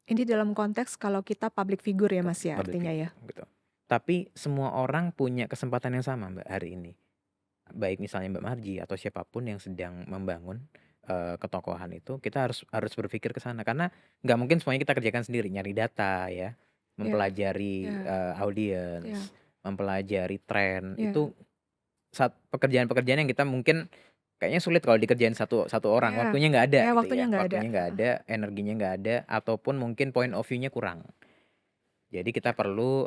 Speaker 1: Ini dalam konteks kalau kita public figure ya Mas ya
Speaker 2: Public
Speaker 1: artinya ya?
Speaker 2: figure gitu. Tapi semua orang punya kesempatan yang sama Mbak hari ini. Baik misalnya Mbak Marji atau siapapun yang sedang membangun, ketokohan itu, kita harus harus berpikir ke sana karena nggak mungkin semuanya kita kerjakan sendiri, nyari data ya,
Speaker 1: Ya,
Speaker 2: mempelajari,
Speaker 1: ya,
Speaker 2: audiens,
Speaker 1: ya,
Speaker 2: mempelajari tren,
Speaker 1: ya,
Speaker 2: itu pekerjaan-pekerjaan yang kita mungkin kayaknya sulit kalau dikerjain satu satu orang,
Speaker 1: ya,
Speaker 2: waktunya nggak ada
Speaker 1: ya
Speaker 2: gitu
Speaker 1: waktunya
Speaker 2: ya,
Speaker 1: nggak ada,
Speaker 2: waktunya nggak
Speaker 1: heeh.
Speaker 2: ada, energinya nggak ada, ataupun mungkin point of view-nya kurang. Jadi kita perlu,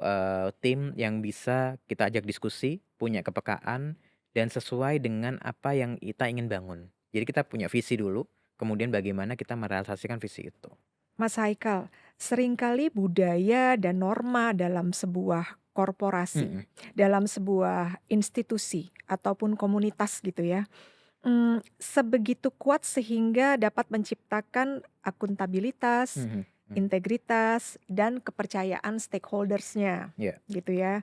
Speaker 2: tim yang bisa kita ajak diskusi, punya kepekaan, dan sesuai dengan apa yang kita ingin bangun. Jadi kita punya visi dulu, kemudian bagaimana kita merealisasikan visi itu.
Speaker 1: Mas Haikal, seringkali budaya dan norma dalam sebuah korporasi,
Speaker 2: Mhm,
Speaker 1: dalam sebuah institusi ataupun komunitas gitu ya, sebegitu kuat sehingga dapat menciptakan akuntabilitas,
Speaker 2: mhm mhm,
Speaker 1: integritas, dan kepercayaan stakeholders-nya
Speaker 2: iya,
Speaker 1: gitu ya.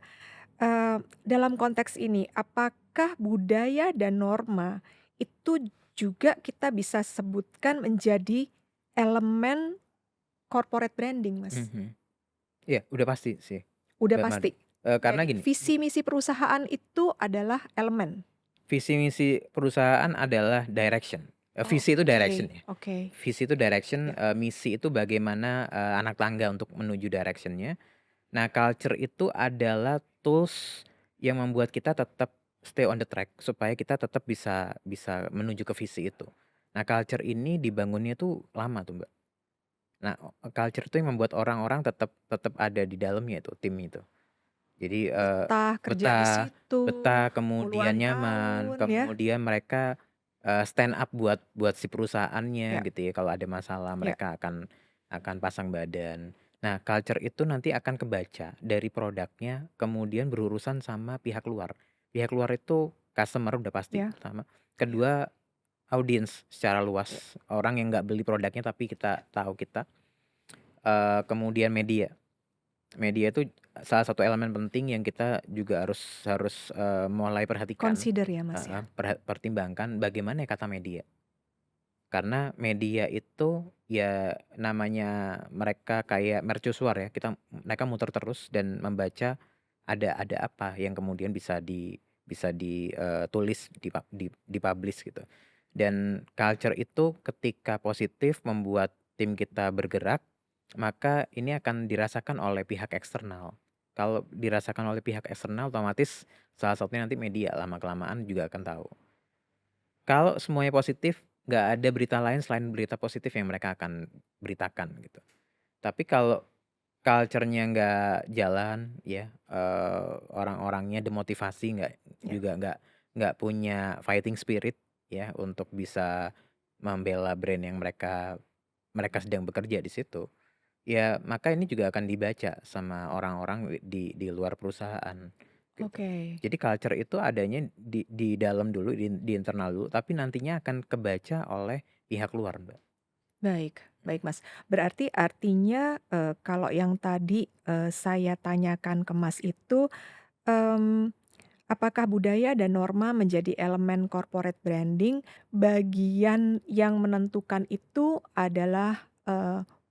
Speaker 1: Dalam konteks ini, apakah budaya dan norma itu juga kita bisa sebutkan menjadi elemen corporate branding, Mas?
Speaker 2: Mhm. Iya, udah pasti sih,
Speaker 1: Udah
Speaker 2: Mbak
Speaker 1: pasti?
Speaker 2: Mari. Karena
Speaker 1: Jadi
Speaker 2: gini,
Speaker 1: visi misi perusahaan itu adalah elemen?
Speaker 2: visi misi perusahaan adalah direction. Visi itu
Speaker 1: Oke,
Speaker 2: direction ya.
Speaker 1: oke,
Speaker 2: Visi itu direction,
Speaker 1: ya,
Speaker 2: misi itu bagaimana, anak tangga untuk menuju direction-nya. Nah, culture itu adalah tools yang membuat kita tetap stay on the track supaya kita tetap bisa bisa menuju ke visi itu. Nah, culture ini dibangunnya tuh lama tuh, Mbak. Nah, culture itu yang membuat orang-orang tetap tetap ada di dalamnya itu, tim itu. Jadi,
Speaker 1: betah kerja di
Speaker 2: betah
Speaker 1: situ
Speaker 2: betah, kemudian
Speaker 1: puluhan
Speaker 2: nyaman,
Speaker 1: tahun ya?
Speaker 2: kemudian mereka, stand up buat si perusahaannya
Speaker 1: Ya,
Speaker 2: gitu ya, kalau ada masalah
Speaker 1: ya,
Speaker 2: mereka akan pasang badan. Nah, culture itu nanti akan kebaca dari produknya, kemudian berurusan sama pihak luar. Pihak luar itu customer udah pasti
Speaker 1: ya,
Speaker 2: pertama,
Speaker 1: ya,
Speaker 2: kedua audiens secara
Speaker 1: ya.
Speaker 2: luas, orang yang nggak beli produknya tapi kita tahu kita, kemudian media. Media itu salah satu elemen penting yang kita juga harus harus, mulai perhatikan,
Speaker 1: Consider ya, Mas,
Speaker 2: heeh,
Speaker 1: ya?
Speaker 2: pertimbangkan bagaimana ya kata media. Karena media itu ya namanya mereka kayak mercusuar ya, mereka muter terus dan membaca ada apa yang kemudian bisa tulis di-publish gitu. Dan culture itu ketika positif membuat tim kita bergerak, maka ini akan dirasakan oleh pihak eksternal. Kalau dirasakan oleh pihak eksternal otomatis salah satunya nanti media lama-kelamaan juga akan tahu. Kalau semuanya positif, nggak ada berita lain selain berita positif yang mereka akan beritakan gitu. Tapi kalau culture-nya nggak jalan ya, orang-orangnya demotivasi,
Speaker 1: Ya,
Speaker 2: juga nggak punya fighting spirit ya untuk bisa membela brand yang mereka mereka sedang bekerja di situ, ya maka ini juga akan dibaca sama orang-orang di luar perusahaan, gitu.
Speaker 1: oke.
Speaker 2: Jadi culture itu adanya di dalam dulu, di internal dulu, tapi nantinya akan kebaca oleh pihak luar, Mbak.
Speaker 1: Baik, baik, Mas. Berarti artinya, kalau yang tadi, saya tanyakan ke Mas itu, mmm, apakah budaya dan norma menjadi elemen corporate branding, bagian yang menentukan itu adalah,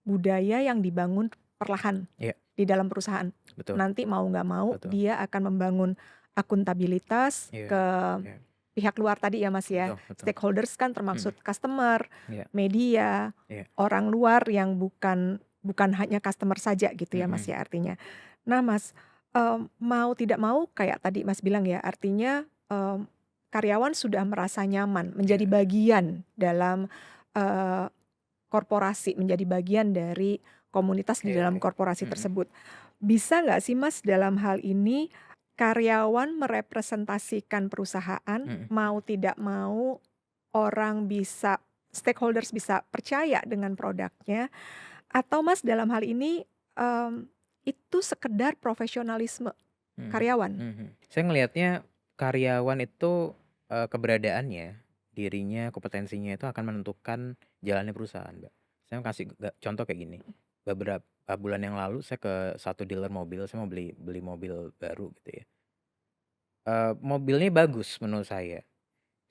Speaker 1: budaya yang dibangun perlahan
Speaker 2: Iya,
Speaker 1: di dalam perusahaan.
Speaker 2: betul
Speaker 1: Nanti mau nggak mau
Speaker 2: betul.
Speaker 1: dia akan membangun akuntabilitas
Speaker 2: Iya
Speaker 1: ke
Speaker 2: iya,
Speaker 1: pihak luar tadi ya, Mas, ya.
Speaker 2: betul betul.
Speaker 1: Stakeholders kan
Speaker 2: Mhm,
Speaker 1: termaksud customer,
Speaker 2: iya
Speaker 1: media,
Speaker 2: iya,
Speaker 1: orang luar yang bukan bukan hanya customer saja gitu ya, Mas,
Speaker 2: mhm,
Speaker 1: ya, artinya. Nah, Mas, mau tidak mau kayak tadi Mas bilang ya, artinya, karyawan sudah merasa nyaman menjadi
Speaker 2: iya
Speaker 1: bagian dalam, eee, korporasi, menjadi bagian dari komunitas di
Speaker 2: iya
Speaker 1: dalam
Speaker 2: iya,
Speaker 1: korporasi
Speaker 2: mhm
Speaker 1: tersebut. Bisa nggak sih, Mas, dalam hal ini karyawan merepresentasikan perusahaan,
Speaker 2: mhm.
Speaker 1: mau tidak mau orang bisa stakeholders bisa percaya dengan produknya, atau Mas dalam hal ini, mmm, itu sekedar profesionalisme
Speaker 2: Mhm
Speaker 1: karyawan?
Speaker 2: mhm. Saya ngelihatnya karyawan itu, keberadaannya, dirinya, kompetensinya itu akan menentukan jalannya perusahaan, Mbak. Saya mau kasih contoh kayak gini, beberapa bulan yang lalu saya ke satu dealer mobil, saya mau beli beli mobil baru gitu ya. Mobilnya bagus menurut saya,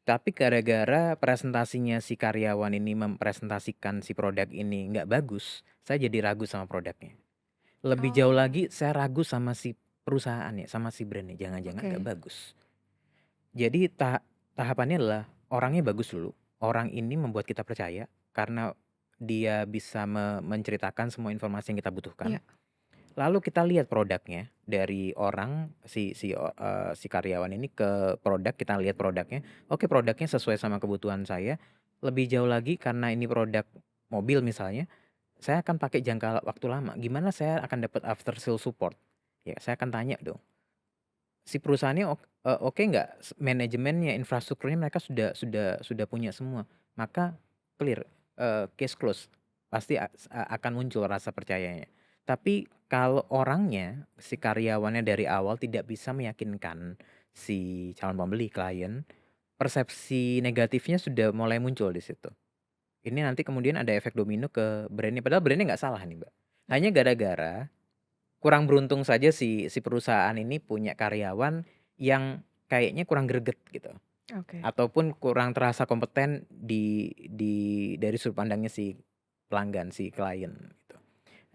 Speaker 2: tapi gara-gara presentasinya si karyawan ini mempresentasikan si produk ini nggak bagus, saya jadi ragu sama produknya. Lebih jauh
Speaker 1: Oh,
Speaker 2: lagi saya ragu sama si perusahaannya, sama si brand-nya, jangan-jangan nggak
Speaker 1: oke.
Speaker 2: bagus. Jadi tahapannya adalah orangnya bagus dulu, orang ini membuat kita percaya karena dia bisa menceritakan semua informasi yang kita butuhkan.
Speaker 1: Iya,
Speaker 2: Lalu kita lihat produknya dari orang si karyawan ini ke produk, kita lihat produknya, oke produknya sesuai sama kebutuhan saya. Lebih jauh lagi karena ini produk mobil misalnya, saya akan pakai jangka waktu lama, gimana saya akan dapat after sale support? Ya saya akan tanya dong, si perusahaannya oke nggak manajemennya, infrastrukturnya mereka sudah punya semua, maka clear, case close, pasti akan muncul rasa percayanya. Tapi kalau orangnya, si karyawannya dari awal tidak bisa meyakinkan si calon pembeli, klien, persepsi negatifnya sudah mulai muncul di situ. Ini nanti kemudian ada efek domino ke brand-nya, padahal brand-nya nggak salah nih, Mbak.
Speaker 1: ya,
Speaker 2: Hanya gara-gara kurang beruntung saja si perusahaan ini punya karyawan yang kayaknya kurang greget gitu,
Speaker 1: Oke.
Speaker 2: ataupun kurang terasa kompeten dari sudut pandangnya si pelanggan, si klien gitu.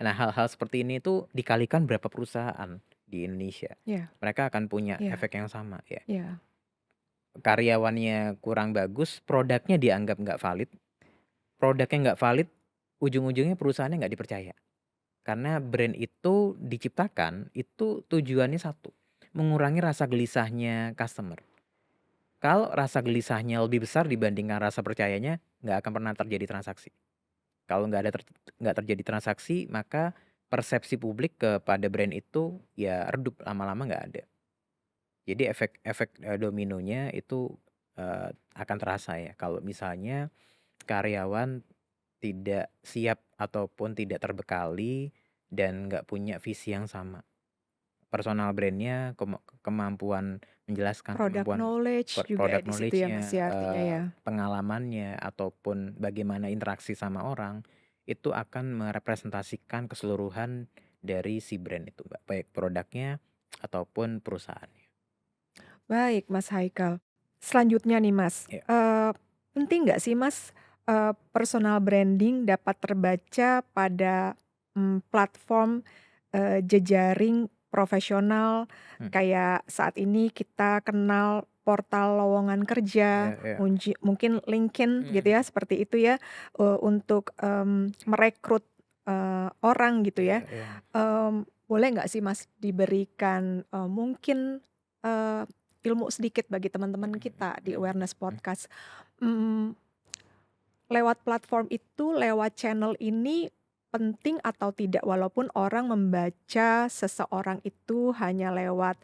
Speaker 2: Nah, hal-hal seperti ini tuh dikalikan berapa perusahaan di Indonesia,
Speaker 1: Iya
Speaker 2: mereka akan punya
Speaker 1: iya
Speaker 2: efek yang sama ya.
Speaker 1: iya.
Speaker 2: Karyawannya kurang bagus, produknya dianggap nggak valid, produknya nggak valid, ujung-ujungnya perusahaannya nggak dipercaya. Karena brand itu diciptakan, itu tujuannya satu, mengurangi rasa gelisahnya customer. Kalau rasa gelisahnya lebih besar dibandingkan rasa percayanya, nggak akan pernah terjadi transaksi. Kalau nggak terjadi transaksi, maka persepsi publik kepada brand itu ya redup, lama-lama nggak ada. Jadi efek dominonya itu akan terasa ya kalau misalnya karyawan tidak siap ataupun tidak terbekali dan nggak punya visi yang sama. Personal brand-nya, kemampuan menjelaskan,
Speaker 1: Product
Speaker 2: kemampuan
Speaker 1: knowledge juga
Speaker 2: product
Speaker 1: di situ ya, Mas,
Speaker 2: knowledge-nya,
Speaker 1: ya, artinya ya?
Speaker 2: pengalamannya, ataupun bagaimana interaksi sama orang, itu akan merepresentasikan keseluruhan dari si brand itu, Mbak, baik produknya ataupun perusahaannya.
Speaker 1: Baik, Mas Haikal. Selanjutnya nih, Mas,
Speaker 2: Ya,
Speaker 1: penting nggak sih, Mas, personal branding dapat terbaca pada, platform, jejaring profesional
Speaker 2: mhm,
Speaker 1: kayak saat ini kita kenal portal lowongan kerja,
Speaker 2: iya iya,
Speaker 1: mungkin LinkedIn
Speaker 2: mhm
Speaker 1: gitu ya,
Speaker 2: mhm,
Speaker 1: seperti itu ya, untuk, merekrut, orang gitu
Speaker 2: iya
Speaker 1: ya.
Speaker 2: iya,
Speaker 1: Boleh nggak sih, Mas, diberikan, mungkin, eee ilmu sedikit bagi teman-teman
Speaker 2: mhm
Speaker 1: kita di
Speaker 2: mhm
Speaker 1: Awareness
Speaker 2: mhm
Speaker 1: Podcast, mmm, lewat platform itu, lewat channel ini penting atau tidak? Walaupun orang membaca seseorang itu hanya lewat,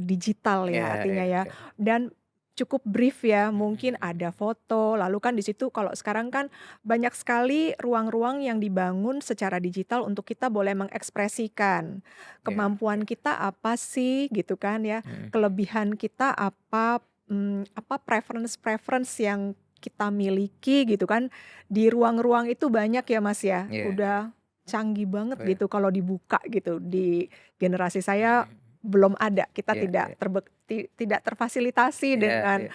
Speaker 1: digital
Speaker 2: iya
Speaker 1: ya artinya
Speaker 2: iya
Speaker 1: ya,
Speaker 2: iya,
Speaker 1: dan cukup brief ya,
Speaker 2: mhm
Speaker 1: mungkin
Speaker 2: mhm
Speaker 1: ada
Speaker 2: mhm,
Speaker 1: foto, lalu kan di situ kalau sekarang kan banyak sekali ruang-ruang yang dibangun secara digital untuk kita boleh mengekspresikan
Speaker 2: iya
Speaker 1: kemampuan
Speaker 2: iya,
Speaker 1: kita apa sih gitu kan ya,
Speaker 2: mhm mhm,
Speaker 1: kelebihan kita apa, apa preference-preference yang kita miliki gitu kan, di ruang-ruang itu banyak ya, Mas, ya,
Speaker 2: iya iya,
Speaker 1: udah canggih banget
Speaker 2: oh ya,
Speaker 1: gitu kalau dibuka gitu. Di generasi
Speaker 2: mhm
Speaker 1: saya
Speaker 2: mhm,
Speaker 1: belum ada, kita
Speaker 2: iya
Speaker 1: tidak
Speaker 2: iya,
Speaker 1: tidak terfasilitasi
Speaker 2: iya
Speaker 1: dengan
Speaker 2: iya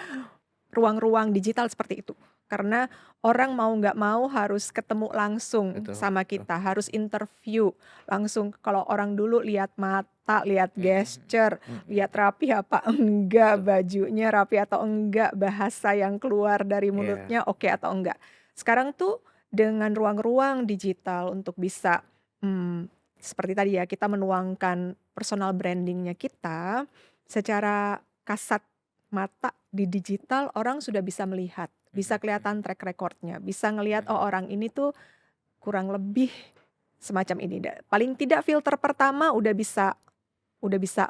Speaker 1: ruang-ruang digital seperti itu. Karena orang mau nggak mau harus ketemu langsung
Speaker 2: betul
Speaker 1: sama
Speaker 2: betul,
Speaker 1: kita, harus interview langsung. Kalau orang dulu lihat mata, lihat
Speaker 2: mhm
Speaker 1: gesture,
Speaker 2: mhm,
Speaker 1: lihat
Speaker 2: mhm,
Speaker 1: rapi apa enggak,
Speaker 2: betul,
Speaker 1: bajunya rapi atau enggak, bahasa yang keluar dari
Speaker 2: iya,
Speaker 1: mulutnya oke atau enggak. Sekarang tuh dengan ruang-ruang digital untuk bisa, seperti tadi ya, kita menuangkan personal branding-nya kita secara kasat mata di digital orang sudah bisa melihat, bisa
Speaker 2: mhm mhm
Speaker 1: kelihatan track record-nya, bisa ngelihat, oh
Speaker 2: mhm,
Speaker 1: orang ini tuh kurang lebih semacam ini, paling tidak filter pertama udah bisa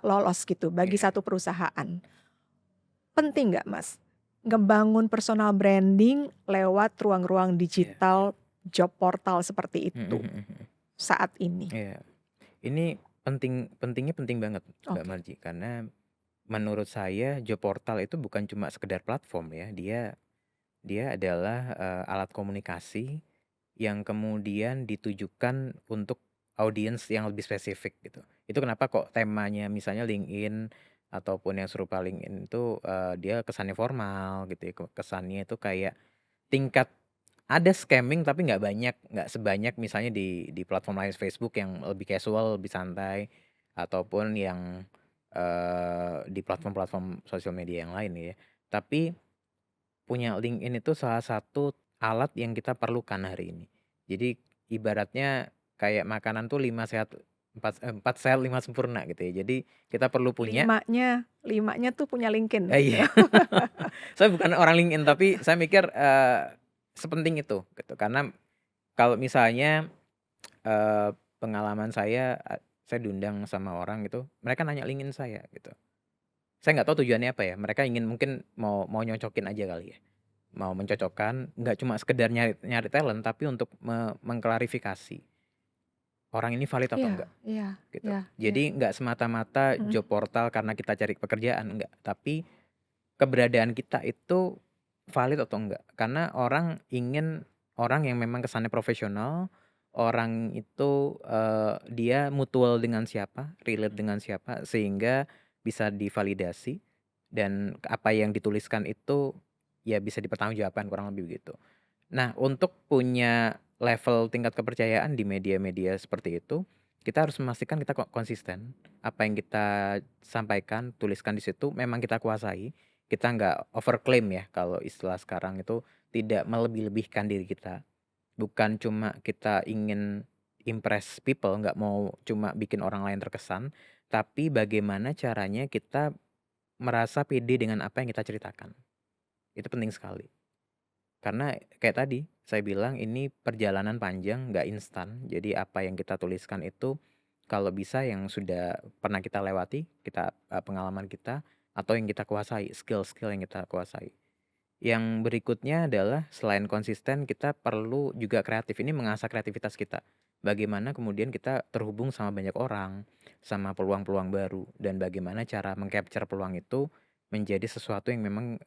Speaker 1: lolos gitu bagi
Speaker 2: iya,
Speaker 1: satu perusahaan. Penting nggak, Mas, ngebangun personal branding lewat ruang-ruang
Speaker 2: iya iya,
Speaker 1: digital, job portal seperti
Speaker 2: mhm
Speaker 1: itu
Speaker 2: mhm mhm,
Speaker 1: saat ini?
Speaker 2: iya. Ini pentingnya penting banget, Mbak
Speaker 1: Oke.
Speaker 2: Marji, karena menurut saya job portal itu bukan cuma sekedar platform ya, dia dia adalah, alat komunikasi yang kemudian ditujukan untuk audiens yang lebih spesifik gitu. Itu kenapa kok temanya misalnya LinkedIn ataupun yang serupa LinkedIn itu, dia kesannya formal gitu ya, kesannya itu kayak tingkat ada scamming tapi nggak banyak, nggak sebanyak misalnya di platform lain Facebook yang lebih casual, lebih santai, ataupun yang, di platform-platform sosial media yang lain ya. Tapi punya LinkedIn itu salah satu alat yang kita perlukan hari ini. Jadi ibaratnya kayak makanan tuh 5 sehat 4 sehat 5 sempurna gitu ya. Jadi kita perlu punya
Speaker 1: Limanya tuh punya LinkedIn gitu.
Speaker 2: iya. Saya bukan orang LinkedIn tapi saya mikir, sepenting itu gitu. Karena kalau misalnya, pengalaman saya, saya diundang sama orang gitu, mereka nanya LinkedIn saya gitu. Saya nggak tahu tujuannya apa ya, mereka ingin mungkin mau mau nyocokin aja kali ya. Mau mencocokkan, nggak cuma sekedar nyari nyari talent, tapi untuk mengklarifikasi, orang ini valid atau
Speaker 1: Iya
Speaker 2: enggak,
Speaker 1: iya
Speaker 2: gitu.
Speaker 1: iya iya.
Speaker 2: Jadi nggak semata-mata
Speaker 1: Mhm.
Speaker 2: job portal karena kita cari pekerjaan, enggak. Tapi keberadaan kita itu valid atau enggak. Karena orang ingin orang yang memang kesannya profesional, orang itu, dia mutual dengan siapa, relate dengan siapa, sehingga bisa divalidasi dan apa yang dituliskan itu, ya bisa dipertanggungjawabkan, kurang lebih begitu. Nah, untuk punya level tingkat kepercayaan di media-media seperti itu, kita harus memastikan kita konsisten. Apa yang kita sampaikan, tuliskan di situ memang kita kuasai. Kita nggak overclaim ya, kalau istilah sekarang itu tidak melebih-lebihkan diri kita. Bukan cuma kita ingin impress people, nggak mau cuma bikin orang lain terkesan, tapi bagaimana caranya kita merasa pede dengan apa yang kita ceritakan. Itu penting sekali. Karena kayak tadi saya bilang ini perjalanan panjang, nggak instan. Jadi apa yang kita tuliskan itu kalau bisa yang sudah pernah kita lewati, pengalaman kita atau yang kita kuasai, skill-skill yang kita kuasai. Yang berikutnya adalah selain konsisten kita perlu juga kreatif. Ini mengasah kreativitas kita. Bagaimana kemudian kita terhubung sama banyak orang, sama peluang-peluang baru dan bagaimana cara meng-capture peluang itu menjadi sesuatu yang memang,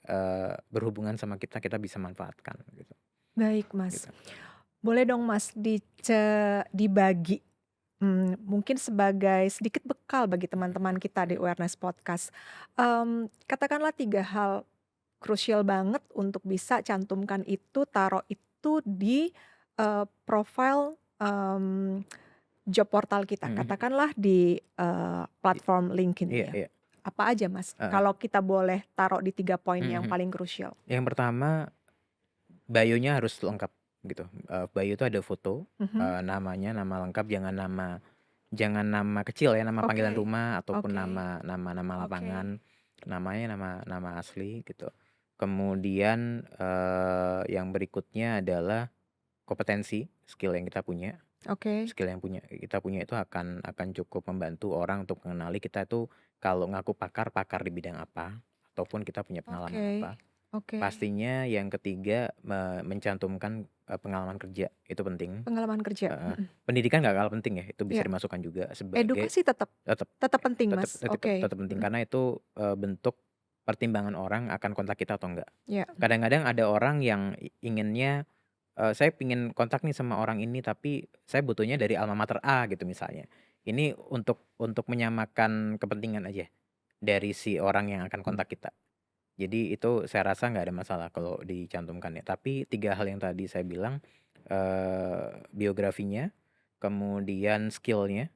Speaker 2: berhubungan sama kita, kita bisa manfaatkan gitu,
Speaker 1: Baik, Mas.
Speaker 2: gitu.
Speaker 1: Boleh dong, Mas, dibagi, mungkin sebagai sedikit bekal bagi teman-teman kita di Awareness Podcast. Katakanlah 3 hal krusial banget untuk bisa cantumkan itu, taruh itu di, profile, job portal kita.
Speaker 2: Mhm mhm.
Speaker 1: Katakanlah di,
Speaker 2: I
Speaker 1: platform LinkedIn
Speaker 2: iya
Speaker 1: ya.
Speaker 2: iya,
Speaker 1: Apa aja, Mas,
Speaker 2: heeh,
Speaker 1: kalau kita boleh taruh di 3 poin
Speaker 2: mhm
Speaker 1: yang
Speaker 2: mhm.
Speaker 1: paling krusial?
Speaker 2: Yang pertama bio-nya harus lengkap gitu, bio itu ada foto,
Speaker 1: Mhm.
Speaker 2: namanya, nama lengkap, jangan nama kecil ya, nama panggilan
Speaker 1: Oke
Speaker 2: rumah ataupun
Speaker 1: oke
Speaker 2: nama
Speaker 1: oke
Speaker 2: lapangan, namanya nama asli gitu. Kemudian, yang berikutnya adalah kompetensi, skill yang kita punya.
Speaker 1: oke
Speaker 2: Skill yang kita punya itu akan cukup membantu orang untuk mengenali kita itu kalau ngaku pakar, pakar di bidang apa, ataupun kita punya pengalaman
Speaker 1: oke
Speaker 2: apa.
Speaker 1: oke.
Speaker 2: Pastinya yang ketiga mencantumkan, pengalaman kerja, itu penting,
Speaker 1: Pengalaman kerja,
Speaker 2: heeh.
Speaker 1: mhm,
Speaker 2: Pendidikan nggak kalah penting ya, itu bisa
Speaker 1: iya.
Speaker 2: dimasukkan juga sebagai
Speaker 1: Edukasi tetap
Speaker 2: tetap
Speaker 1: tetap penting,
Speaker 2: tetap
Speaker 1: Mas?
Speaker 2: tetap
Speaker 1: Oke,
Speaker 2: tetap penting
Speaker 1: mhm,
Speaker 2: karena itu, bentuk pertimbangan orang akan kontak kita atau enggak.
Speaker 1: iya,
Speaker 2: Kadang-kadang ada orang yang inginnya, "Saya pingin kontak nih sama orang ini, tapi saya butuhnya dari alma mater A," gitu misalnya. Ini untuk menyamakan kepentingan aja dari si orang yang akan kontak kita. Jadi itu saya rasa nggak ada masalah kalau dicantumkan ya. Tapi 3 hal yang tadi saya bilang, biografinya, kemudian skill-nya,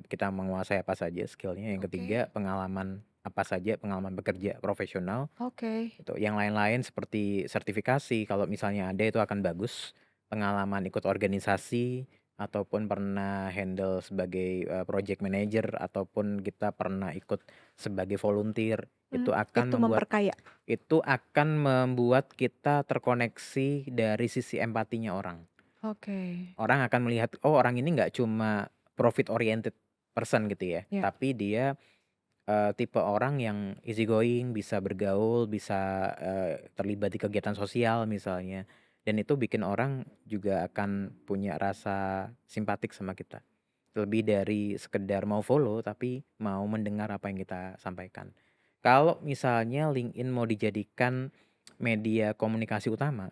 Speaker 2: kita menguasai apa saja skill-nya, yang
Speaker 1: oke
Speaker 2: ketiga pengalaman apa saja, pengalaman bekerja profesional,
Speaker 1: oke,
Speaker 2: gitu. Yang lain-lain seperti sertifikasi kalau misalnya ada itu akan bagus, pengalaman ikut organisasi, ataupun pernah handle sebagai, project manager, ataupun kita pernah ikut sebagai volunteer,
Speaker 1: itu memperkaya.
Speaker 2: itu akan membuat kita terkoneksi dari sisi empatinya orang.
Speaker 1: Oke,
Speaker 2: Orang akan melihat, oh orang ini nggak cuma profit oriented person gitu ya,
Speaker 1: ya,
Speaker 2: tapi dia tipe orang yang easy going, bisa bergaul, bisa, terlibat di kegiatan sosial misalnya, dan itu bikin orang juga akan punya rasa simpatik sama kita. Lebih dari sekedar mau follow, tapi mau mendengar apa yang kita sampaikan. Kalau misalnya LinkedIn mau dijadikan media komunikasi utama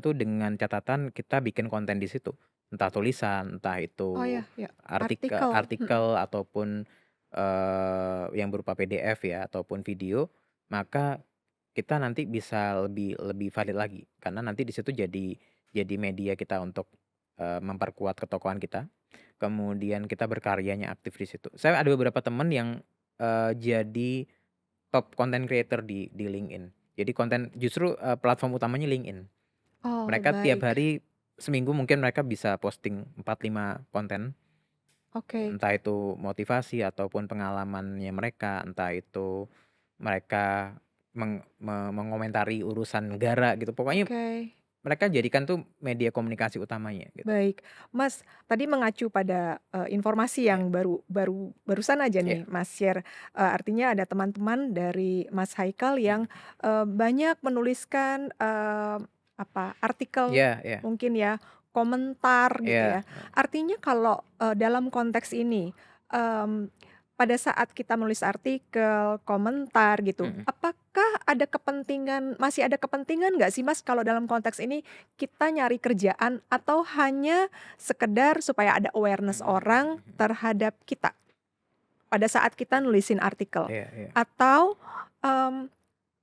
Speaker 2: tuh dengan catatan kita bikin konten di situ. Entah tulisan, entah
Speaker 1: oh
Speaker 2: itu
Speaker 1: ya ya,
Speaker 2: artikel
Speaker 1: artikel,
Speaker 2: artikel ataupun, yang berupa PDF ya ataupun video, maka kita nanti bisa lebih lebih valid lagi. Karena nanti di situ jadi media kita untuk, memperkuat ketokohan kita, kemudian kita berkaryanya aktif di situ. Saya ada beberapa teman yang, jadi top content creator di LinkedIn. Jadi justru, platform utamanya LinkedIn.
Speaker 1: oh
Speaker 2: Mereka tiap
Speaker 1: baik,
Speaker 2: hari, seminggu mungkin mereka bisa posting 4 5 konten,
Speaker 1: oke
Speaker 2: entah itu motivasi ataupun pengalamannya mereka, entah itu mereka mengomentari urusan negara gitu. Pokoknya
Speaker 1: oke.
Speaker 2: mereka jadikan tuh media komunikasi utamanya gitu.
Speaker 1: Baik. Mas, tadi mengacu pada, informasi
Speaker 2: Iya
Speaker 1: yang barusan aja
Speaker 2: iya.
Speaker 1: nih Mas share, artinya ada teman-teman dari Mas Haikal
Speaker 2: Mhm.
Speaker 1: yang, banyak menuliskan, artikel
Speaker 2: Iya iya
Speaker 1: mungkin ya, komentar gitu
Speaker 2: iya,
Speaker 1: ya. Artinya kalau, dalam konteks ini, mmm pada saat kita menulis artikel, komentar gitu,
Speaker 2: Mhm.
Speaker 1: apakah masih ada kepentingan nggak sih Mas kalau dalam konteks ini kita nyari kerjaan atau hanya sekedar supaya ada awareness
Speaker 2: Mhm mhm
Speaker 1: orang
Speaker 2: mhm.
Speaker 1: terhadap kita pada saat kita nulisin artikel?
Speaker 2: Iya iya.
Speaker 1: Atau, mmm,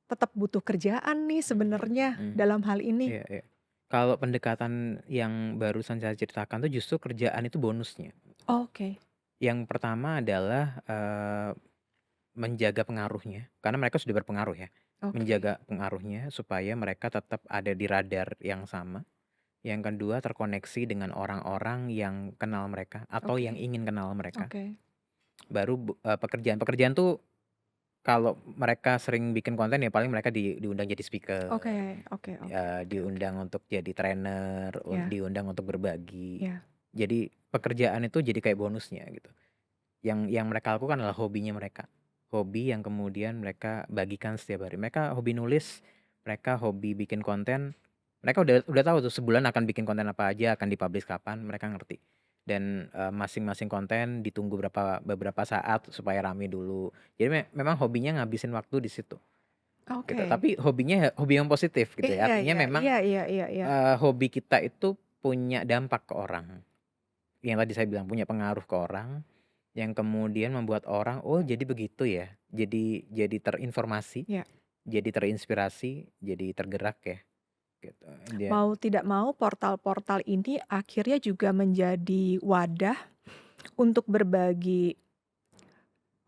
Speaker 1: tetap butuh kerjaan nih
Speaker 2: Mhm
Speaker 1: sebenarnya
Speaker 2: mhm.
Speaker 1: dalam hal ini?
Speaker 2: Iya iya. Kalau pendekatan yang barusan saya ceritakan tuh justru kerjaan itu bonusnya.
Speaker 1: Oke
Speaker 2: Yang pertama adalah, menjaga pengaruhnya, karena mereka sudah berpengaruh ya.
Speaker 1: oke
Speaker 2: Menjaga pengaruhnya supaya mereka tetap ada di radar yang sama. Yang kedua terkoneksi dengan orang-orang yang kenal mereka atau yang
Speaker 1: oke
Speaker 2: ingin kenal mereka.
Speaker 1: oke
Speaker 2: Baru pekerjaan tuh kalau mereka sering bikin konten ya paling mereka diundang jadi
Speaker 1: oke
Speaker 2: speaker,
Speaker 1: oke oke oke oke.
Speaker 2: diundang untuk jadi trainer,
Speaker 1: Ya
Speaker 2: diundang untuk berbagi.
Speaker 1: ya.
Speaker 2: Jadi pekerjaan itu jadi kayak bonusnya gitu. Yang mereka lakukan adalah hobinya mereka. Hobi yang kemudian mereka bagikan setiap hari. Mereka hobi nulis, mereka hobi bikin konten. Mereka udah tahu tuh sebulan akan bikin konten apa aja, akan dipublish kapan, mereka ngerti. Dan masing-masing konten ditunggu beberapa saat supaya rame dulu. Jadi memang hobinya ngabisin waktu di situ gitu.
Speaker 1: Oke.
Speaker 2: Tapi hobinya hobi yang positif gitu ya.
Speaker 1: Iya
Speaker 2: Artinya
Speaker 1: iya
Speaker 2: memang
Speaker 1: iya iya iya iya.
Speaker 2: hobi kita itu punya dampak ke orang. Yang tadi saya bilang punya pengaruh ke orang, yang kemudian membuat orang, "Oh jadi begitu ya?" Jadi terinformasi,
Speaker 1: Ya.
Speaker 2: jadi terinspirasi, jadi tergerak ya, gitu. Dia
Speaker 1: Mau tidak mau portal-portal ini akhirnya juga menjadi wadah untuk berbagi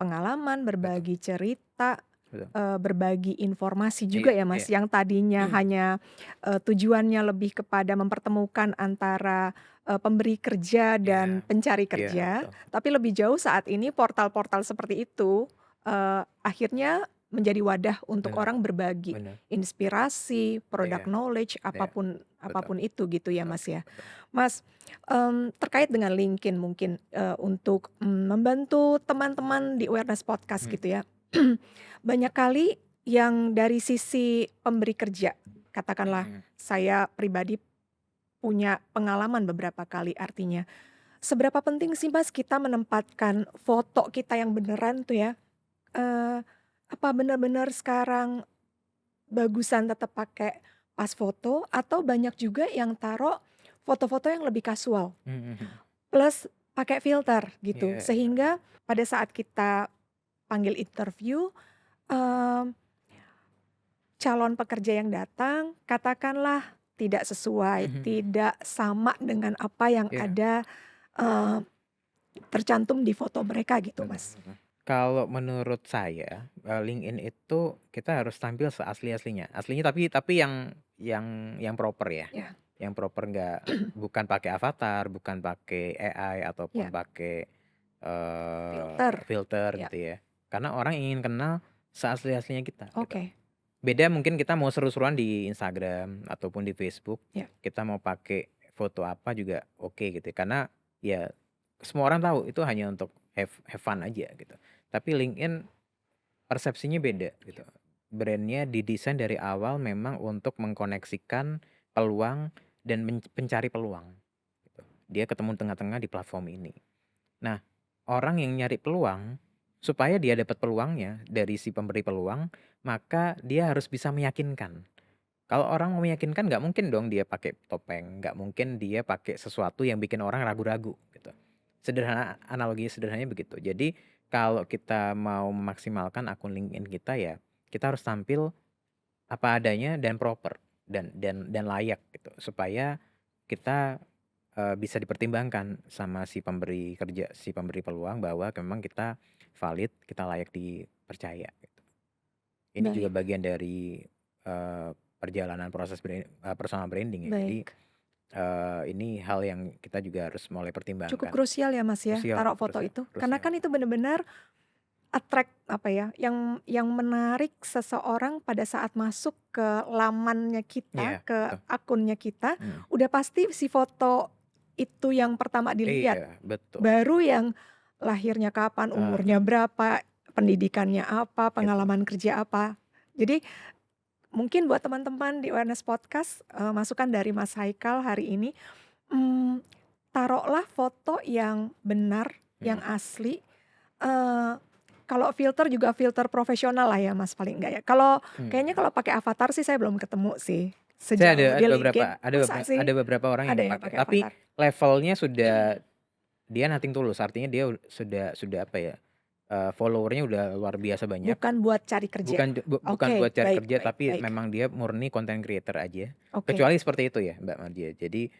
Speaker 1: pengalaman,
Speaker 2: betul
Speaker 1: berbagi cerita,
Speaker 2: betul.
Speaker 1: berbagi informasi juga
Speaker 2: Iya
Speaker 1: ya Mas,
Speaker 2: iya.
Speaker 1: yang tadinya hanya, tujuannya lebih kepada mempertemukan antara, pemberi kerja dan
Speaker 2: Iya
Speaker 1: pencari
Speaker 2: iya,
Speaker 1: kerja,
Speaker 2: betul
Speaker 1: tapi lebih jauh saat ini portal-portal seperti itu, akhirnya menjadi wadah untuk
Speaker 2: benar
Speaker 1: orang berbagi
Speaker 2: benar.
Speaker 1: inspirasi,
Speaker 2: Iya
Speaker 1: product knowledge,
Speaker 2: iya,
Speaker 1: apapun
Speaker 2: betul
Speaker 1: apapun itu gitu ya
Speaker 2: betul
Speaker 1: Mas ya.
Speaker 2: betul.
Speaker 1: Mas, terkait dengan LinkedIn mungkin, untuk, membantu teman-teman di awareness podcast
Speaker 2: Mhm
Speaker 1: gitu ya. Banyak kali yang dari sisi pemberi kerja, katakanlah
Speaker 2: mhm.
Speaker 1: saya pribadi punya pengalaman beberapa kali artinya, seberapa penting sih Mas kita menempatkan foto kita yang beneran tuh ya, eee, apa benar-benar sekarang bagusan tetap pakai pas foto atau banyak juga yang taruh foto-foto yang lebih kasual?
Speaker 2: Mhm mhm.
Speaker 1: Plus pakai filter gitu,
Speaker 2: Iya iya.
Speaker 1: sehingga pada saat kita panggil interview, mmm, calon pekerja yang datang katakanlah tidak sesuai,
Speaker 2: Mhm mhm.
Speaker 1: tidak sama dengan apa yang
Speaker 2: Iya,
Speaker 1: ada, eee, tercantum di foto mereka gitu,
Speaker 2: betul
Speaker 1: Mas.
Speaker 2: betul. Kalau menurut saya, LinkedIn itu kita harus tampil seasli-aslinya. Aslinya tapi yang proper ya.
Speaker 1: Ya
Speaker 2: Yang proper bukan pakai avatar, bukan pakai AI ataupun
Speaker 1: ya,
Speaker 2: pakai,
Speaker 1: filter,
Speaker 2: filter
Speaker 1: ya,
Speaker 2: gitu ya. Karena orang ingin kenal seasli-aslinya kita gitu.
Speaker 1: oke,
Speaker 2: Beda mungkin kita mau seru-seruan di Instagram ataupun di Facebook,
Speaker 1: ya,
Speaker 2: kita mau pakai foto apa juga oke gitu ya. Karena ya semua orang tahu itu hanya untuk have fun aja gitu. Tapi LinkedIn persepsinya beda gitu. Brand-nya didesain dari awal memang untuk mengkoneksikan peluang dan pencari peluang gitu. Dia ketemu tengah-tengah di platform ini. Nah, orang yang nyari peluang, supaya dia dapat peluangnya dari si pemberi peluang, maka dia harus bisa meyakinkan. Kalau orang mau meyakinkan nggak mungkin dong dia pakai topeng, nggak mungkin dia pakai sesuatu yang bikin orang ragu-ragu gitu. Analoginya sederhananya begitu. Jadi kalau kita mau memaksimalkan akun LinkedIn kita ya, kita harus tampil apa adanya dan proper dan layak gitu supaya kita bisa dipertimbangkan sama si pemberi kerja, si pemberi peluang bahwa memang kita valid, kita layak dipercaya gitu. Ini juga
Speaker 1: baik
Speaker 2: bagian dari, perjalanan proses personal branding ya. Jadi,
Speaker 1: baik.
Speaker 2: ini hal yang kita juga harus mulai
Speaker 1: Cukup
Speaker 2: pertimbangkan.
Speaker 1: krusial ya, Mas, ya,
Speaker 2: Krusial
Speaker 1: taruh foto
Speaker 2: krusial
Speaker 1: itu? Karena
Speaker 2: krusial.
Speaker 1: kan itu bener-bener attract apa ya, yang menarik seseorang pada saat masuk ke lamannya kita,
Speaker 2: Iya,
Speaker 1: ke
Speaker 2: betul.
Speaker 1: akunnya kita,
Speaker 2: Mhm.
Speaker 1: udah pasti si foto itu yang pertama dilihat,
Speaker 2: Iya, betul.
Speaker 1: baru yang lahirnya kapan,
Speaker 2: Heeh,
Speaker 1: umurnya berapa, pendidikannya apa,
Speaker 2: itu.
Speaker 1: pengalaman kerja apa. Jadi mungkin buat teman-teman di Awareness Podcast, masukan dari Mas Haikal hari ini, mmm, taruhlah foto yang benar, yang
Speaker 2: Mhm
Speaker 1: asli. Eee, kalau filter juga filter profesional lah ya Mas paling enggak ya. Kalau
Speaker 2: Mhm.
Speaker 1: kayaknya kalau pakai avatar sih saya belum ketemu sih,
Speaker 2: Saya
Speaker 1: sejauh di LinkedIn. Masa
Speaker 2: ada
Speaker 1: sih?
Speaker 2: beberapa orang yang
Speaker 1: Ada ya
Speaker 2: pakai,
Speaker 1: pakai
Speaker 2: tapi
Speaker 1: avatar?
Speaker 2: levelnya sudah dia nothing tulus, artinya dia sudah apa ya, follower-nya udah luar biasa banyak.
Speaker 1: Bukan buat cari kerja?
Speaker 2: Bukan
Speaker 1: Oke,
Speaker 2: buat cari
Speaker 1: baik
Speaker 2: kerja,
Speaker 1: baik
Speaker 2: tapi
Speaker 1: baik.
Speaker 2: memang dia murni content creator aja.
Speaker 1: Oke.
Speaker 2: Kecuali seperti itu ya, Mbak Mardia. Jadi,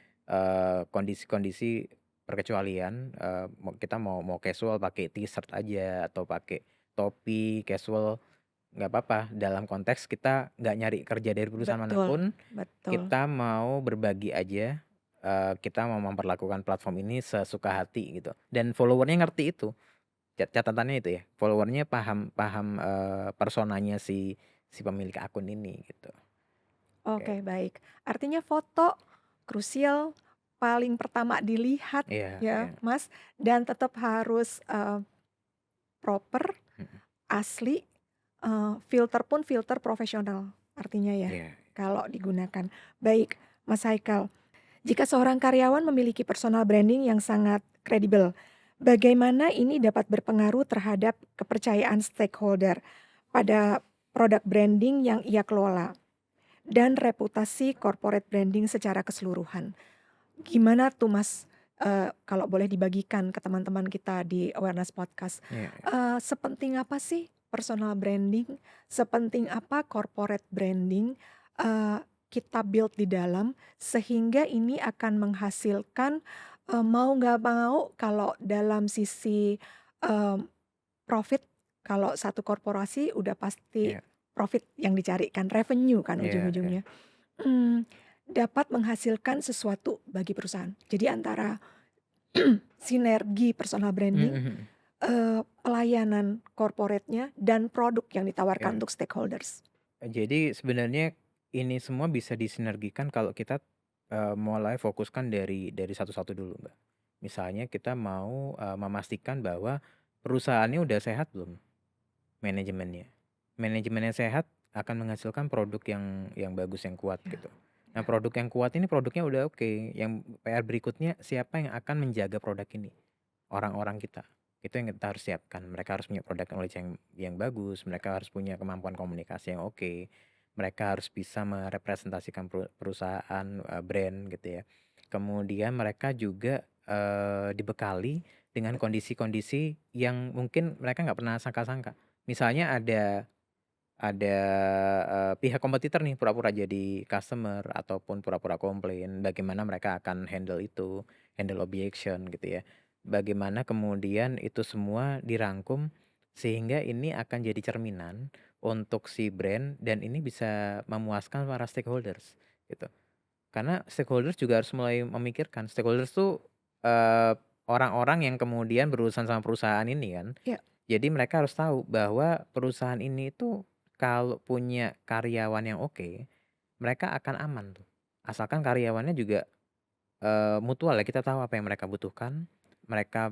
Speaker 2: kondisi-kondisi perkecualian, kita mau mau casual pakai T-shirt aja atau pakai topi casual, nggak apa-apa. Dalam konteks kita nggak nyari kerja dari perusahaan
Speaker 1: Betul
Speaker 2: manapun,
Speaker 1: betul.
Speaker 2: kita mau berbagi aja, kita mau memperlakukan platform ini sesuka hati gitu. Dan follower-nya ngerti itu. Catatannya itu ya, follower-nya paham paham, personanya si pemilik akun ini gitu. Oke.
Speaker 1: Oke, baik. Artinya foto krusial, paling pertama dilihat
Speaker 2: Iya
Speaker 1: ya,
Speaker 2: iya.
Speaker 1: Mas, dan tetap harus, proper,
Speaker 2: Mhm.
Speaker 1: asli, filter pun filter profesional artinya ya,
Speaker 2: Iya.
Speaker 1: kalau digunakan. Baik, Mas Haikal, jika seorang karyawan memiliki personal branding yang sangat kredibel, bagaimana ini dapat berpengaruh terhadap kepercayaan stakeholder pada produk branding yang ia kelola? Dan reputasi corporate branding secara keseluruhan. Gimana tuh Mas, kalau boleh dibagikan ke teman-teman kita di Awareness Podcast,
Speaker 2: Iya iya.
Speaker 1: sepenting apa sih personal branding, sepenting apa corporate branding, kita build di dalam, sehingga ini akan menghasilkan, mau nggak mau kalau dalam sisi, mmm, profit, kalau satu korporasi udah pasti
Speaker 2: Iya.
Speaker 1: profit yang dicarikan, revenue kan
Speaker 2: Iya iya.
Speaker 1: ujung-ujungnya. Mmm, dapat menghasilkan sesuatu bagi perusahaan. Jadi antara sinergi personal
Speaker 2: Mhm
Speaker 1: branding,
Speaker 2: mhm.
Speaker 1: pelayanan corporate-nya, dan produk yang ditawarkan
Speaker 2: Iya.
Speaker 1: untuk stakeholders.
Speaker 2: Jadi sebenarnya ini semua bisa disinergikan kalau kita, mulai fokuskan dari satu-satu dulu, Mbak. Misalnya kita mau, memastikan bahwa perusahaannya udah sehat belum manajemennya. Manajemennya sehat akan menghasilkan produk yang bagus, yang kuat
Speaker 1: Ya
Speaker 2: gitu. Nah,
Speaker 1: ya.
Speaker 2: produk yang kuat ini produknya udah oke, yang PR berikutnya siapa yang akan menjaga produk ini? Orang-orang kita. Itu yang kita harus siapkan. Mereka harus punya product knowledge yang bagus, mereka harus punya kemampuan komunikasi yang oke, mereka harus bisa merepresentasikan perusahaan, brand gitu ya. Kemudian mereka juga, dibekali dengan kondisi-kondisi yang mungkin mereka nggak pernah sangka-sangka. Misalnya ada, pihak kompetitor nih pura-pura jadi customer ataupun pura-pura komplain, bagaimana mereka akan handle itu, handle objection gitu ya. Bagaimana kemudian itu semua dirangkum sehingga ini akan jadi cerminan untuk si brand dan ini bisa memuaskan para stakeholders gitu. Karena stakeholders juga harus mulai memikirkan, stakeholders tuh, eee, orang-orang yang kemudian berurusan sama perusahaan ini kan.
Speaker 1: Ya,
Speaker 2: Jadi mereka harus tahu bahwa perusahaan ini tuh kalau punya karyawan yang oke, mereka akan aman tuh. Asalkan karyawannya juga, mutual ya, kita tahu apa yang mereka butuhkan, mereka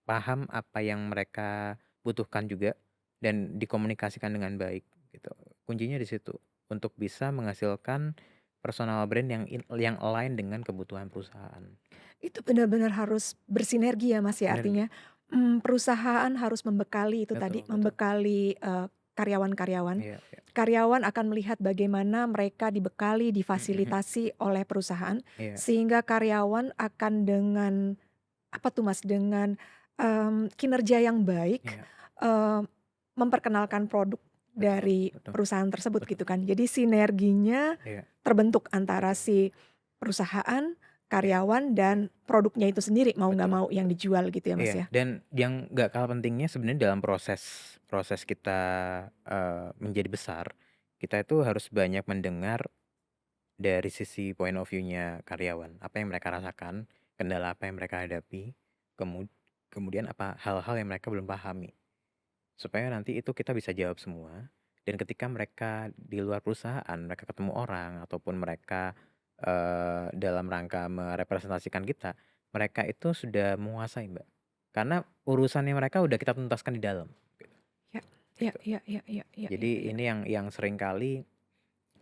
Speaker 2: paham apa yang mereka butuhkan juga, dan dikomunikasikan dengan baik gitu. Kuncinya di situ, untuk bisa menghasilkan personal brand yang align dengan kebutuhan perusahaan.
Speaker 1: itu benar-benar harus bersinergi ya Mas ya
Speaker 2: Sinergi.
Speaker 1: artinya, perusahaan harus membekali itu tadi,
Speaker 2: Betul betul.
Speaker 1: membekali, karyawan-karyawan.
Speaker 2: Iya iya.
Speaker 1: Karyawan akan melihat bagaimana mereka dibekali,
Speaker 2: Mhm mhm.
Speaker 1: difasilitasi oleh perusahaan,
Speaker 2: Iya
Speaker 1: sehingga karyawan akan dengan apa tuh Mas, dengan, kinerja yang baik,
Speaker 2: iya.
Speaker 1: eee, memperkenalkan produk
Speaker 2: Betul
Speaker 1: dari
Speaker 2: betul
Speaker 1: perusahaan tersebut
Speaker 2: betul.
Speaker 1: gitu kan. Jadi sinerginya
Speaker 2: Iya,
Speaker 1: terbentuk antara
Speaker 2: betul.
Speaker 1: si perusahaan,
Speaker 2: Iya
Speaker 1: karyawan,
Speaker 2: iya.
Speaker 1: dan produknya itu sendiri mau nggak
Speaker 2: Betul
Speaker 1: mau yang
Speaker 2: betul.
Speaker 1: dijual gitu ya Mas
Speaker 2: Iya,
Speaker 1: ya?
Speaker 2: dan yang nggak kalah pentingnya sebenarnya dalam proses proses kita, menjadi besar, kita itu harus banyak mendengar dari sisi point of view-nya karyawan. Apa yang mereka rasakan, kendala apa yang mereka hadapi, kemudian apa hal-hal yang mereka belum pahami. Supaya nanti itu kita bisa jawab semua, dan ketika mereka di luar perusahaan, mereka ketemu orang ataupun mereka, dalam rangka merepresentasikan kita, mereka itu sudah menguasai, Mbak. Karena urusannya mereka udah kita tuntaskan di dalam, gitu
Speaker 1: Ya ya
Speaker 2: gitu.
Speaker 1: ya ya ya ya ya
Speaker 2: Jadi
Speaker 1: ya.
Speaker 2: ini yang sering kali,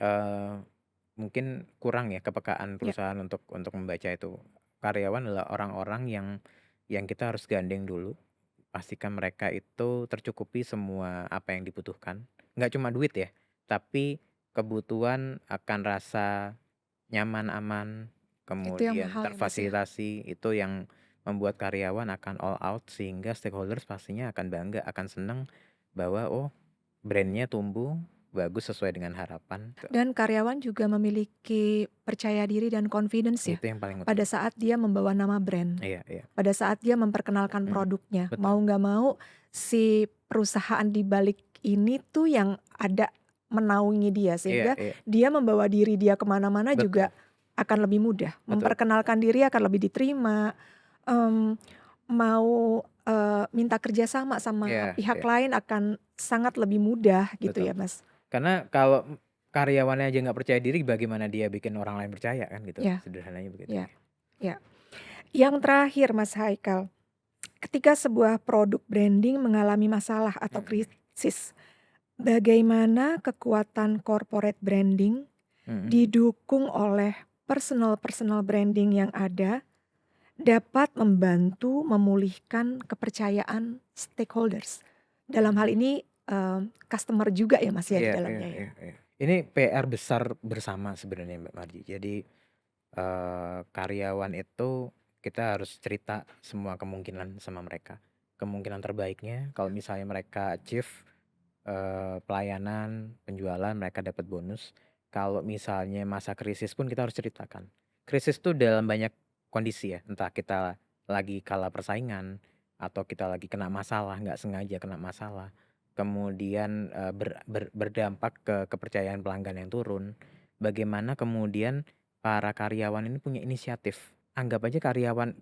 Speaker 2: eee, mungkin kurang ya kepekaan
Speaker 1: Ya.
Speaker 2: perusahaan untuk membaca itu. Karyawan adalah orang-orang yang kita harus gandeng dulu, pastikan mereka itu tercukupi semua apa yang dibutuhkan. Nggak cuma duit ya, tapi kebutuhan akan rasa nyaman, aman,
Speaker 1: Itu yang
Speaker 2: kemudian
Speaker 1: mahal ya, Mas, ya?
Speaker 2: terfasilitasi, itu yang membuat karyawan akan all out sehingga stakeholders pastinya akan bangga, akan senang bahwa, oh, brand-nya tumbuh bagus sesuai dengan harapan,
Speaker 1: Dan karyawan juga memiliki percaya diri dan confidence ya,
Speaker 2: itu yang paling
Speaker 1: pada
Speaker 2: utama.
Speaker 1: saat dia membawa nama brand,
Speaker 2: Iya iya,
Speaker 1: pada saat dia memperkenalkan
Speaker 2: mhm,
Speaker 1: produknya.
Speaker 2: betul,
Speaker 1: Mau nggak mau si perusahaan di balik ini tuh yang ada menaungi dia,
Speaker 2: iya
Speaker 1: sehingga
Speaker 2: iya,
Speaker 1: dia membawa diri dia kemana mana
Speaker 2: betul
Speaker 1: juga akan lebih mudah,
Speaker 2: betul,
Speaker 1: memperkenalkan diri akan lebih diterima, mmm, mau, minta kerjasama sama
Speaker 2: iya
Speaker 1: pihak
Speaker 2: iya,
Speaker 1: lain akan sangat lebih mudah gitu
Speaker 2: betul.
Speaker 1: ya, Mas.
Speaker 2: Karena kalau karyawannya aja nggak percaya diri, bagaimana dia bikin orang lain percaya kan gitu,
Speaker 1: Ya
Speaker 2: sederhananya begitu
Speaker 1: ya
Speaker 2: ya.
Speaker 1: ya. Yang terakhir Mas Haikal, ketika sebuah produk branding mengalami masalah atau
Speaker 2: Mhm
Speaker 1: krisis, bagaimana kekuatan corporate branding
Speaker 2: mhm.
Speaker 1: didukung oleh personal branding yang ada dapat membantu memulihkan kepercayaan stakeholders. Dalam hal
Speaker 2: Mhm.
Speaker 1: ini, customer juga ya Mas ya di
Speaker 2: Iya iya
Speaker 1: dalamnya ya?
Speaker 2: iya iya. Ini PR besar bersama sebenarnya Mbak Marji. Jadi, karyawan itu kita harus cerita semua kemungkinan sama mereka. Kemungkinan terbaiknya kalau misalnya mereka achieve, pelayanan, penjualan, mereka dapat bonus. Kalau misalnya masa krisis pun kita harus ceritakan. Krisis tuh dalam banyak kondisi ya, entah kita lagi kalah persaingan, atau kita lagi kena masalah, nggak sengaja kena masalah. Kemudian, berdampak ke kepercayaan pelanggan yang turun. Bagaimana kemudian para karyawan ini punya inisiatif. Anggap aja karyawan,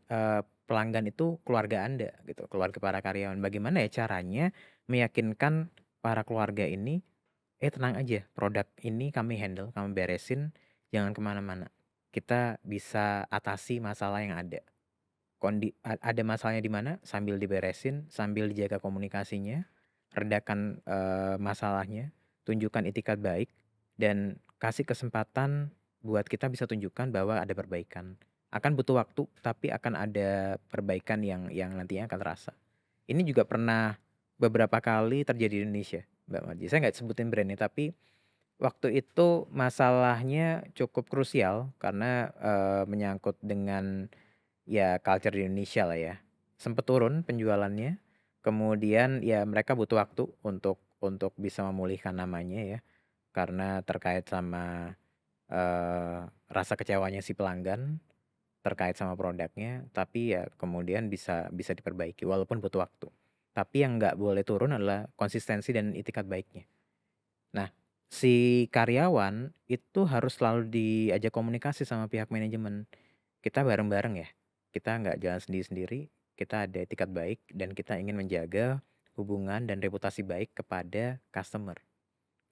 Speaker 2: pelanggan itu keluarga Anda gitu, keluarga para karyawan. Bagaimana ya caranya meyakinkan para keluarga ini, tenang aja, produk ini kami handle, kami beresin, jangan kemana mana. Kita bisa atasi masalah yang ada. Ada masalahnya di mana, sambil diberesin, sambil dijaga komunikasinya, redakan, masalahnya, tunjukkan itikat baik, dan kasih kesempatan buat kita bisa tunjukkan bahwa ada perbaikan. Akan butuh waktu, tapi akan ada perbaikan yang nantinya akan terasa. Ini juga pernah beberapa kali terjadi di Indonesia, Mbak Marji. Saya nggak sebutin brand-nya, tapi waktu itu masalahnya cukup krusial karena, menyangkut dengan, ya culture di Indonesia lah ya. Sempet turun penjualannya, kemudian ya mereka butuh waktu untuk bisa memulihkan namanya ya, karena terkait sama, rasa kecewanya si pelanggan, terkait sama produknya, tapi ya kemudian bisa bisa diperbaiki walaupun butuh waktu. Tapi yang nggak boleh turun adalah konsistensi dan itikat baiknya. Nah, si karyawan itu harus selalu diajak komunikasi sama pihak manajemen. Kita bareng-bareng ya, kita nggak jalan sendiri-sendiri, kita ada etikat baik dan kita ingin menjaga hubungan dan reputasi baik kepada customer,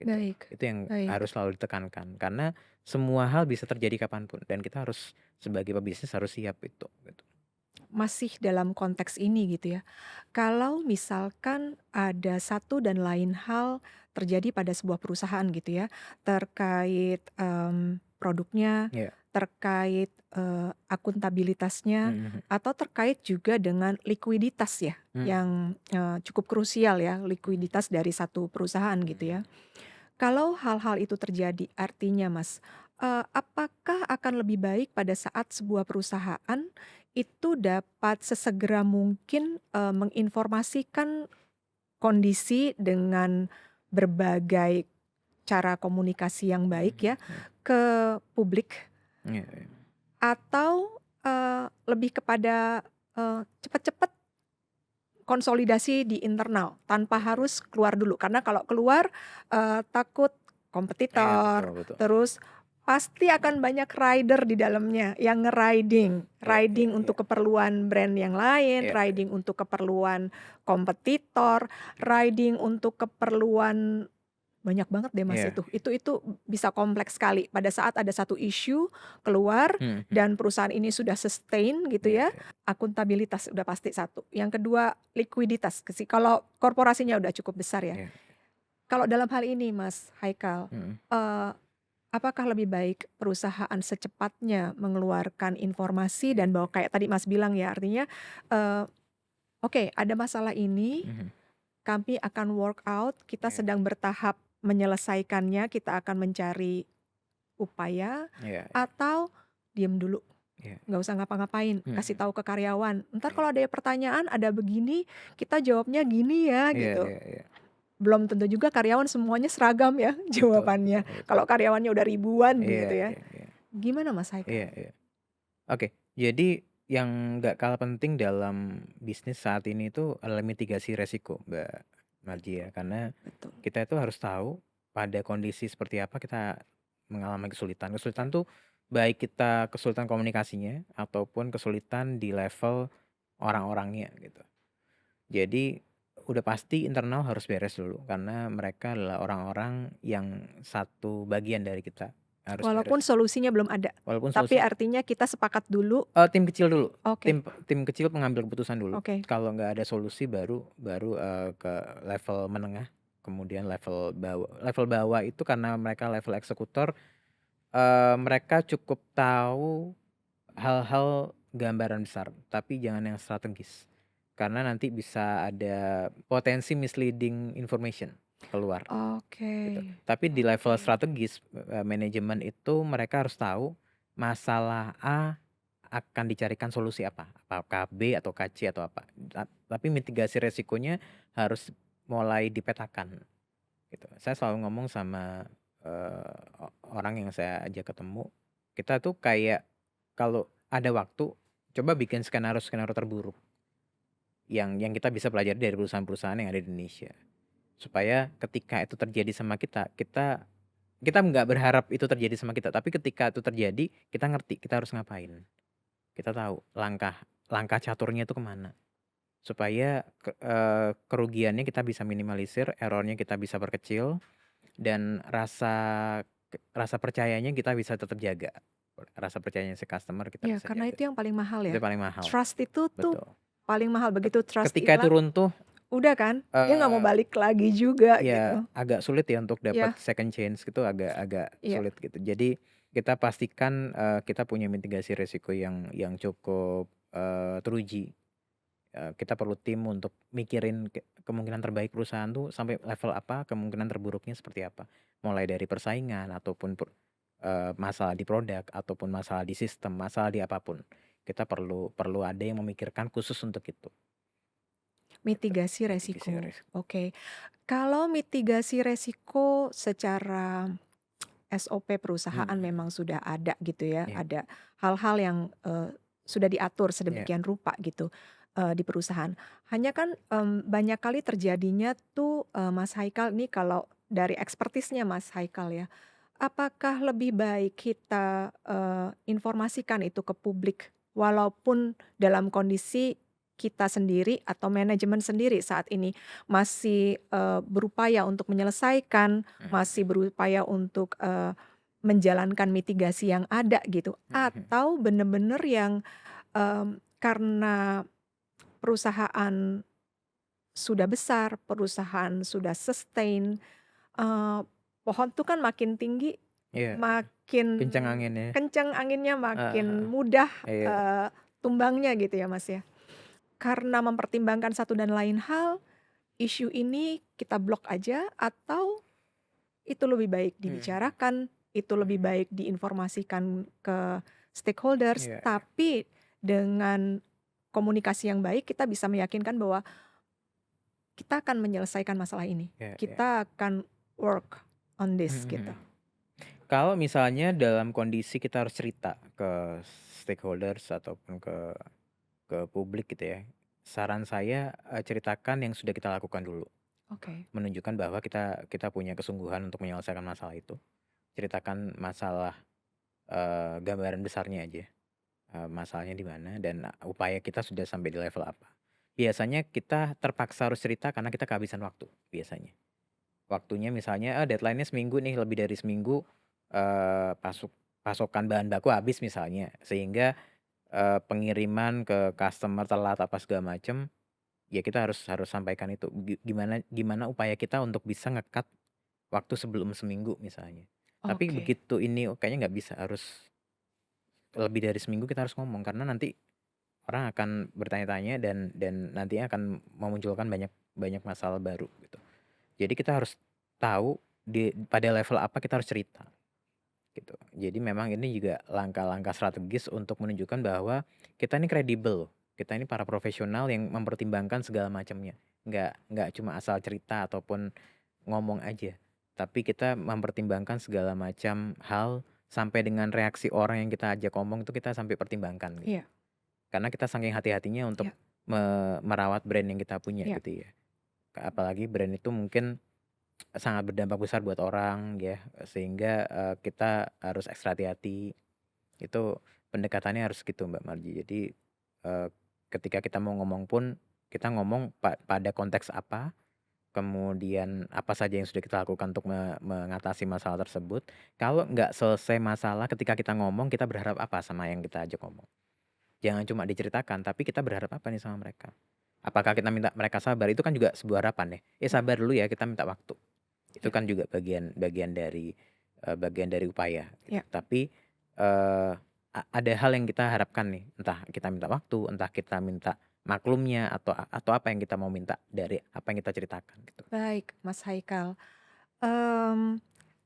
Speaker 2: gitu.
Speaker 1: Baik
Speaker 2: Itu yang
Speaker 1: baik.
Speaker 2: harus selalu ditekankan, karena semua hal bisa terjadi kapanpun dan kita harus sebagai pebisnis harus siap itu, gitu.
Speaker 1: Masih dalam konteks ini gitu ya. Kalau misalkan ada satu dan lain hal terjadi pada sebuah perusahaan gitu ya, terkait, produknya,
Speaker 2: Iya,
Speaker 1: terkait, akuntabilitasnya,
Speaker 2: mhm mhm,
Speaker 1: atau terkait juga dengan likuiditas ya,
Speaker 2: mhm,
Speaker 1: yang, cukup krusial ya, likuiditas dari satu perusahaan gitu ya.
Speaker 2: mhm.
Speaker 1: Kalau hal-hal itu terjadi, artinya Mas, apakah akan lebih baik pada saat sebuah perusahaan itu dapat sesegera mungkin, menginformasikan kondisi dengan berbagai cara komunikasi yang
Speaker 2: Mhm
Speaker 1: baik ya,
Speaker 2: mhm, iya,
Speaker 1: ke publik,
Speaker 2: iya iya.
Speaker 1: atau, lebih kepada, cepat-cepat konsolidasi di internal, tanpa harus keluar dulu. Karena kalau keluar, takut
Speaker 2: Iya, betul
Speaker 1: kompetitor,
Speaker 2: betul.
Speaker 1: terus pasti akan banyak rider di dalamnya yang nge-riding.
Speaker 2: Iya iya
Speaker 1: Riding
Speaker 2: iya,
Speaker 1: untuk keperluan brand yang lain,
Speaker 2: iya iya,
Speaker 1: riding untuk keperluan kompetitor, riding untuk keperluan banyak banget deh Mas
Speaker 2: iya,
Speaker 1: itu bisa kompleks sekali. Pada saat ada satu isu keluar
Speaker 2: mhm mhm,
Speaker 1: dan perusahaan ini sudah sustain gitu
Speaker 2: iya
Speaker 1: ya,
Speaker 2: iya,
Speaker 1: akuntabilitas udah pasti satu. Yang kedua likuiditas, kalau korporasinya udah cukup besar ya.
Speaker 2: iya,
Speaker 1: Kalau dalam hal ini Mas Haikal,
Speaker 2: mhm.
Speaker 1: eee, apakah lebih baik perusahaan secepatnya mengeluarkan informasi
Speaker 2: Iya
Speaker 1: dan bahwa kayak tadi Mas bilang ya artinya, eee Oke, ada masalah ini,
Speaker 2: Mhm.
Speaker 1: kami akan work out, kita
Speaker 2: Iya
Speaker 1: sedang bertahap menyelesaikannya, kita akan mencari upaya,
Speaker 2: iya iya
Speaker 1: atau diem dulu,
Speaker 2: iya.
Speaker 1: nggak usah ngapa-ngapain, kasih
Speaker 2: Mhm.
Speaker 1: tahu ke karyawan, "Entar
Speaker 2: Iya
Speaker 1: kalau ada pertanyaan, ada begini, kita jawabnya gini ya,"
Speaker 2: iya
Speaker 1: gitu.
Speaker 2: iya iya.
Speaker 1: Belum tentu juga karyawan semuanya seragam ya
Speaker 2: Betul
Speaker 1: jawabannya,
Speaker 2: betul betul.
Speaker 1: kalau karyawannya udah ribuan
Speaker 2: Iya
Speaker 1: gitu ya.
Speaker 2: iya iya.
Speaker 1: Gimana Mas
Speaker 2: Iya
Speaker 1: Haikal?
Speaker 2: iya. Oke, jadi yang nggak kalah penting dalam bisnis saat ini itu adalah mitigasi resiko, Mbak Marji ya. Karena
Speaker 1: Betul.
Speaker 2: kita itu harus tahu pada kondisi seperti apa kita mengalami kesulitan. Kesulitan tuh baik kita kesulitan komunikasinya ataupun kesulitan di level orang-orangnya gitu. Jadi udah pasti internal harus beres dulu karena mereka adalah orang-orang yang satu bagian dari kita, harus beres
Speaker 1: Walaupun
Speaker 2: dulu.
Speaker 1: solusinya belum ada,
Speaker 2: Walaupun
Speaker 1: tapi
Speaker 2: solusi
Speaker 1: artinya kita sepakat dulu.
Speaker 2: tim kecil dulu,
Speaker 1: Oke
Speaker 2: tim kecil pengambil keputusan dulu.
Speaker 1: oke.
Speaker 2: Kalau nggak ada solusi baru baru, ke level menengah, kemudian level bawah itu karena mereka level eksekutor, mereka cukup tahu hal-hal gambaran besar, tapi jangan yang strategis. Karena nanti bisa ada potensi misleading information keluar,
Speaker 1: Oke
Speaker 2: gitu. Tapi di level
Speaker 1: oke.
Speaker 2: strategis, manajemen itu mereka harus tahu masalah A akan dicarikan solusi apa, apakah B atau K, C atau apa. Tapi mitigasi resikonya harus mulai dipetakan, gitu. Saya selalu ngomong sama, orang yang saya ajak ketemu, kita tuh kayak kalau ada waktu, coba bikin skenario-skenario terburuk yang kita bisa pelajari dari perusahaan-perusahaan yang ada di Indonesia. Supaya ketika itu terjadi sama kita, kita nggak berharap itu terjadi sama kita, tapi ketika itu terjadi, kita ngerti kita harus ngapain. Kita tahu langkah langkah caturnya itu kemana. Supaya kerugiannya kita bisa minimalisir, error-nya kita bisa perkecil, dan rasa percayanya kita bisa tetap jaga. Rasa percayanya si customer kita
Speaker 1: Ya,
Speaker 2: bisa
Speaker 1: karena
Speaker 2: jaga.
Speaker 1: itu yang paling mahal
Speaker 2: Itu
Speaker 1: ya.
Speaker 2: paling mahal,
Speaker 1: Trust itu tuh
Speaker 2: betul.
Speaker 1: paling mahal, begitu trust
Speaker 2: Ketika itu
Speaker 1: hilang,
Speaker 2: runtuh,
Speaker 1: udah kan, dia nggak mau
Speaker 2: eee,
Speaker 1: balik lagi juga
Speaker 2: ya
Speaker 1: gitu.
Speaker 2: agak sulit ya untuk dapat
Speaker 1: Ya
Speaker 2: second chance gitu, agak agak
Speaker 1: iya.
Speaker 2: sulit gitu. Jadi kita pastikan, kita punya mitigasi resiko yang cukup, teruji. Kita perlu tim untuk mikirin kemungkinan terbaik perusahaan tuh sampai level apa, kemungkinan terburuknya seperti apa. Mulai dari persaingan ataupun masalah di produk ataupun masalah di sistem, masalah di apapun. Kita perlu perlu ada yang memikirkan khusus untuk itu, gitu.
Speaker 1: Mitigasi
Speaker 2: Mitigasi
Speaker 1: resiko,
Speaker 2: resiko.
Speaker 1: oke. Kalau mitigasi resiko secara SOP perusahaan
Speaker 2: Mhm,
Speaker 1: memang sudah ada gitu ya,
Speaker 2: iya
Speaker 1: ada hal-hal yang, sudah diatur
Speaker 2: iya
Speaker 1: sedemikian rupa gitu, di perusahaan. Hanya kan, banyak kali terjadinya tuh, Mas Haikal ini kalau dari ekspertisnya Mas Haikal ya, apakah lebih baik kita, informasikan itu ke publik walaupun dalam kondisi kita sendiri atau manajemen sendiri saat ini masih, berupaya untuk menyelesaikan,
Speaker 2: mhm
Speaker 1: masih berupaya untuk, menjalankan mitigasi yang ada gitu,
Speaker 2: mhm mhm.
Speaker 1: atau bener-bener yang, karena perusahaan sudah besar, perusahaan sudah sustain, Eee, pohon tuh kan makin tinggi,
Speaker 2: Iya iya,
Speaker 1: makin
Speaker 2: kencang anginnya.
Speaker 1: kenceng anginnya,
Speaker 2: Heeh
Speaker 1: makin
Speaker 2: heeh.
Speaker 1: mudah,
Speaker 2: Iya.
Speaker 1: tumbangnya gitu ya, Mas, ya. Karena mempertimbangkan satu dan lain hal, isu ini kita blok aja atau itu lebih baik
Speaker 2: Mhm
Speaker 1: dibicarakan, itu lebih
Speaker 2: mhm.
Speaker 1: baik diinformasikan ke stakeholders,
Speaker 2: Iya iya
Speaker 1: tapi dengan komunikasi yang baik kita bisa meyakinkan bahwa kita akan menyelesaikan masalah ini,
Speaker 2: iya iya.
Speaker 1: kita akan work on
Speaker 2: Mhm
Speaker 1: this
Speaker 2: mhm.
Speaker 1: gitu.
Speaker 2: Kalau misalnya dalam kondisi kita harus cerita ke stakeholders ataupun ke publik gitu ya, saran saya, ceritakan yang sudah kita lakukan dulu.
Speaker 1: Oke.
Speaker 2: Menunjukkan bahwa kita kita punya kesungguhan untuk menyelesaikan masalah itu. Ceritakan masalah, gambaran besarnya aja, masalahnya di mana dan upaya kita sudah sampai di level apa. Biasanya kita terpaksa harus cerita karena kita kehabisan waktu, biasanya. Waktunya misalnya, deadline-nya seminggu nih, lebih dari seminggu, pasokan bahan baku habis misalnya, sehingga, pengiriman ke customer telat apa segala macem, ya kita harus harus sampaikan itu, gimana gimana upaya kita untuk bisa waktu sebelum seminggu misalnya. Tapi
Speaker 1: Oke.
Speaker 2: begitu ini kayaknya nggak bisa, harus lebih dari seminggu kita harus ngomong, karena nanti orang akan bertanya-tanya dan nantinya akan memunculkan banyak banyak masalah baru gitu. Jadi kita harus tahu pada level apa kita harus cerita gitu. Jadi memang ini juga langkah-langkah strategis untuk menunjukkan bahwa kita ini kredibel loh. Kita ini para profesional yang mempertimbangkan segala macamnya. Nggak cuma asal cerita ataupun ngomong aja. Tapi kita mempertimbangkan segala macam hal sampai dengan reaksi orang yang kita ajak ngomong itu kita sampai pertimbangkan gitu.
Speaker 1: Iya,
Speaker 2: Karena kita saking hati-hatinya untuk
Speaker 1: iya,
Speaker 2: merawat brand yang kita punya
Speaker 1: iya.
Speaker 2: gitu ya. Apalagi brand itu mungkin sangat berdampak besar buat orang ya, sehingga, kita harus ekstra hati-hati. Itu pendekatannya harus gitu Mbak Marji. Jadi, eee, ketika kita mau ngomong pun, kita ngomong pada konteks apa, kemudian apa saja yang sudah kita lakukan untuk mengatasi masalah tersebut. Kalau nggak selesai masalah ketika kita ngomong, kita berharap apa sama yang kita ajak ngomong. Jangan cuma diceritakan, tapi kita berharap apa nih sama mereka. Apakah kita minta mereka sabar, itu kan juga sebuah harapan ya,
Speaker 1: Iya,
Speaker 2: sabar dulu ya, kita minta waktu." Itu
Speaker 1: iya,
Speaker 2: kan juga bagian bagian dari upaya gitu.
Speaker 1: iya.
Speaker 2: Tapi, eee, ada hal yang kita harapkan nih, entah kita minta waktu, entah kita minta maklumnya, atau apa yang kita mau minta dari apa yang kita ceritakan gitu.
Speaker 1: Baik, Mas Haikal. Mmm,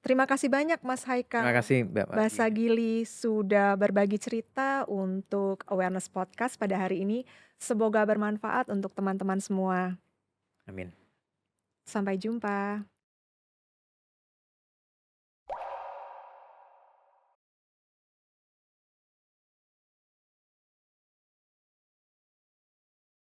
Speaker 1: Terima kasih banyak Mas
Speaker 2: Terima
Speaker 1: Haikal
Speaker 2: kasih Mbak Marji.
Speaker 1: Basagili sudah berbagi cerita untuk Awareness Podcast pada hari ini. Semoga bermanfaat untuk teman-teman semua.
Speaker 2: Amin.
Speaker 1: Sampai jumpa.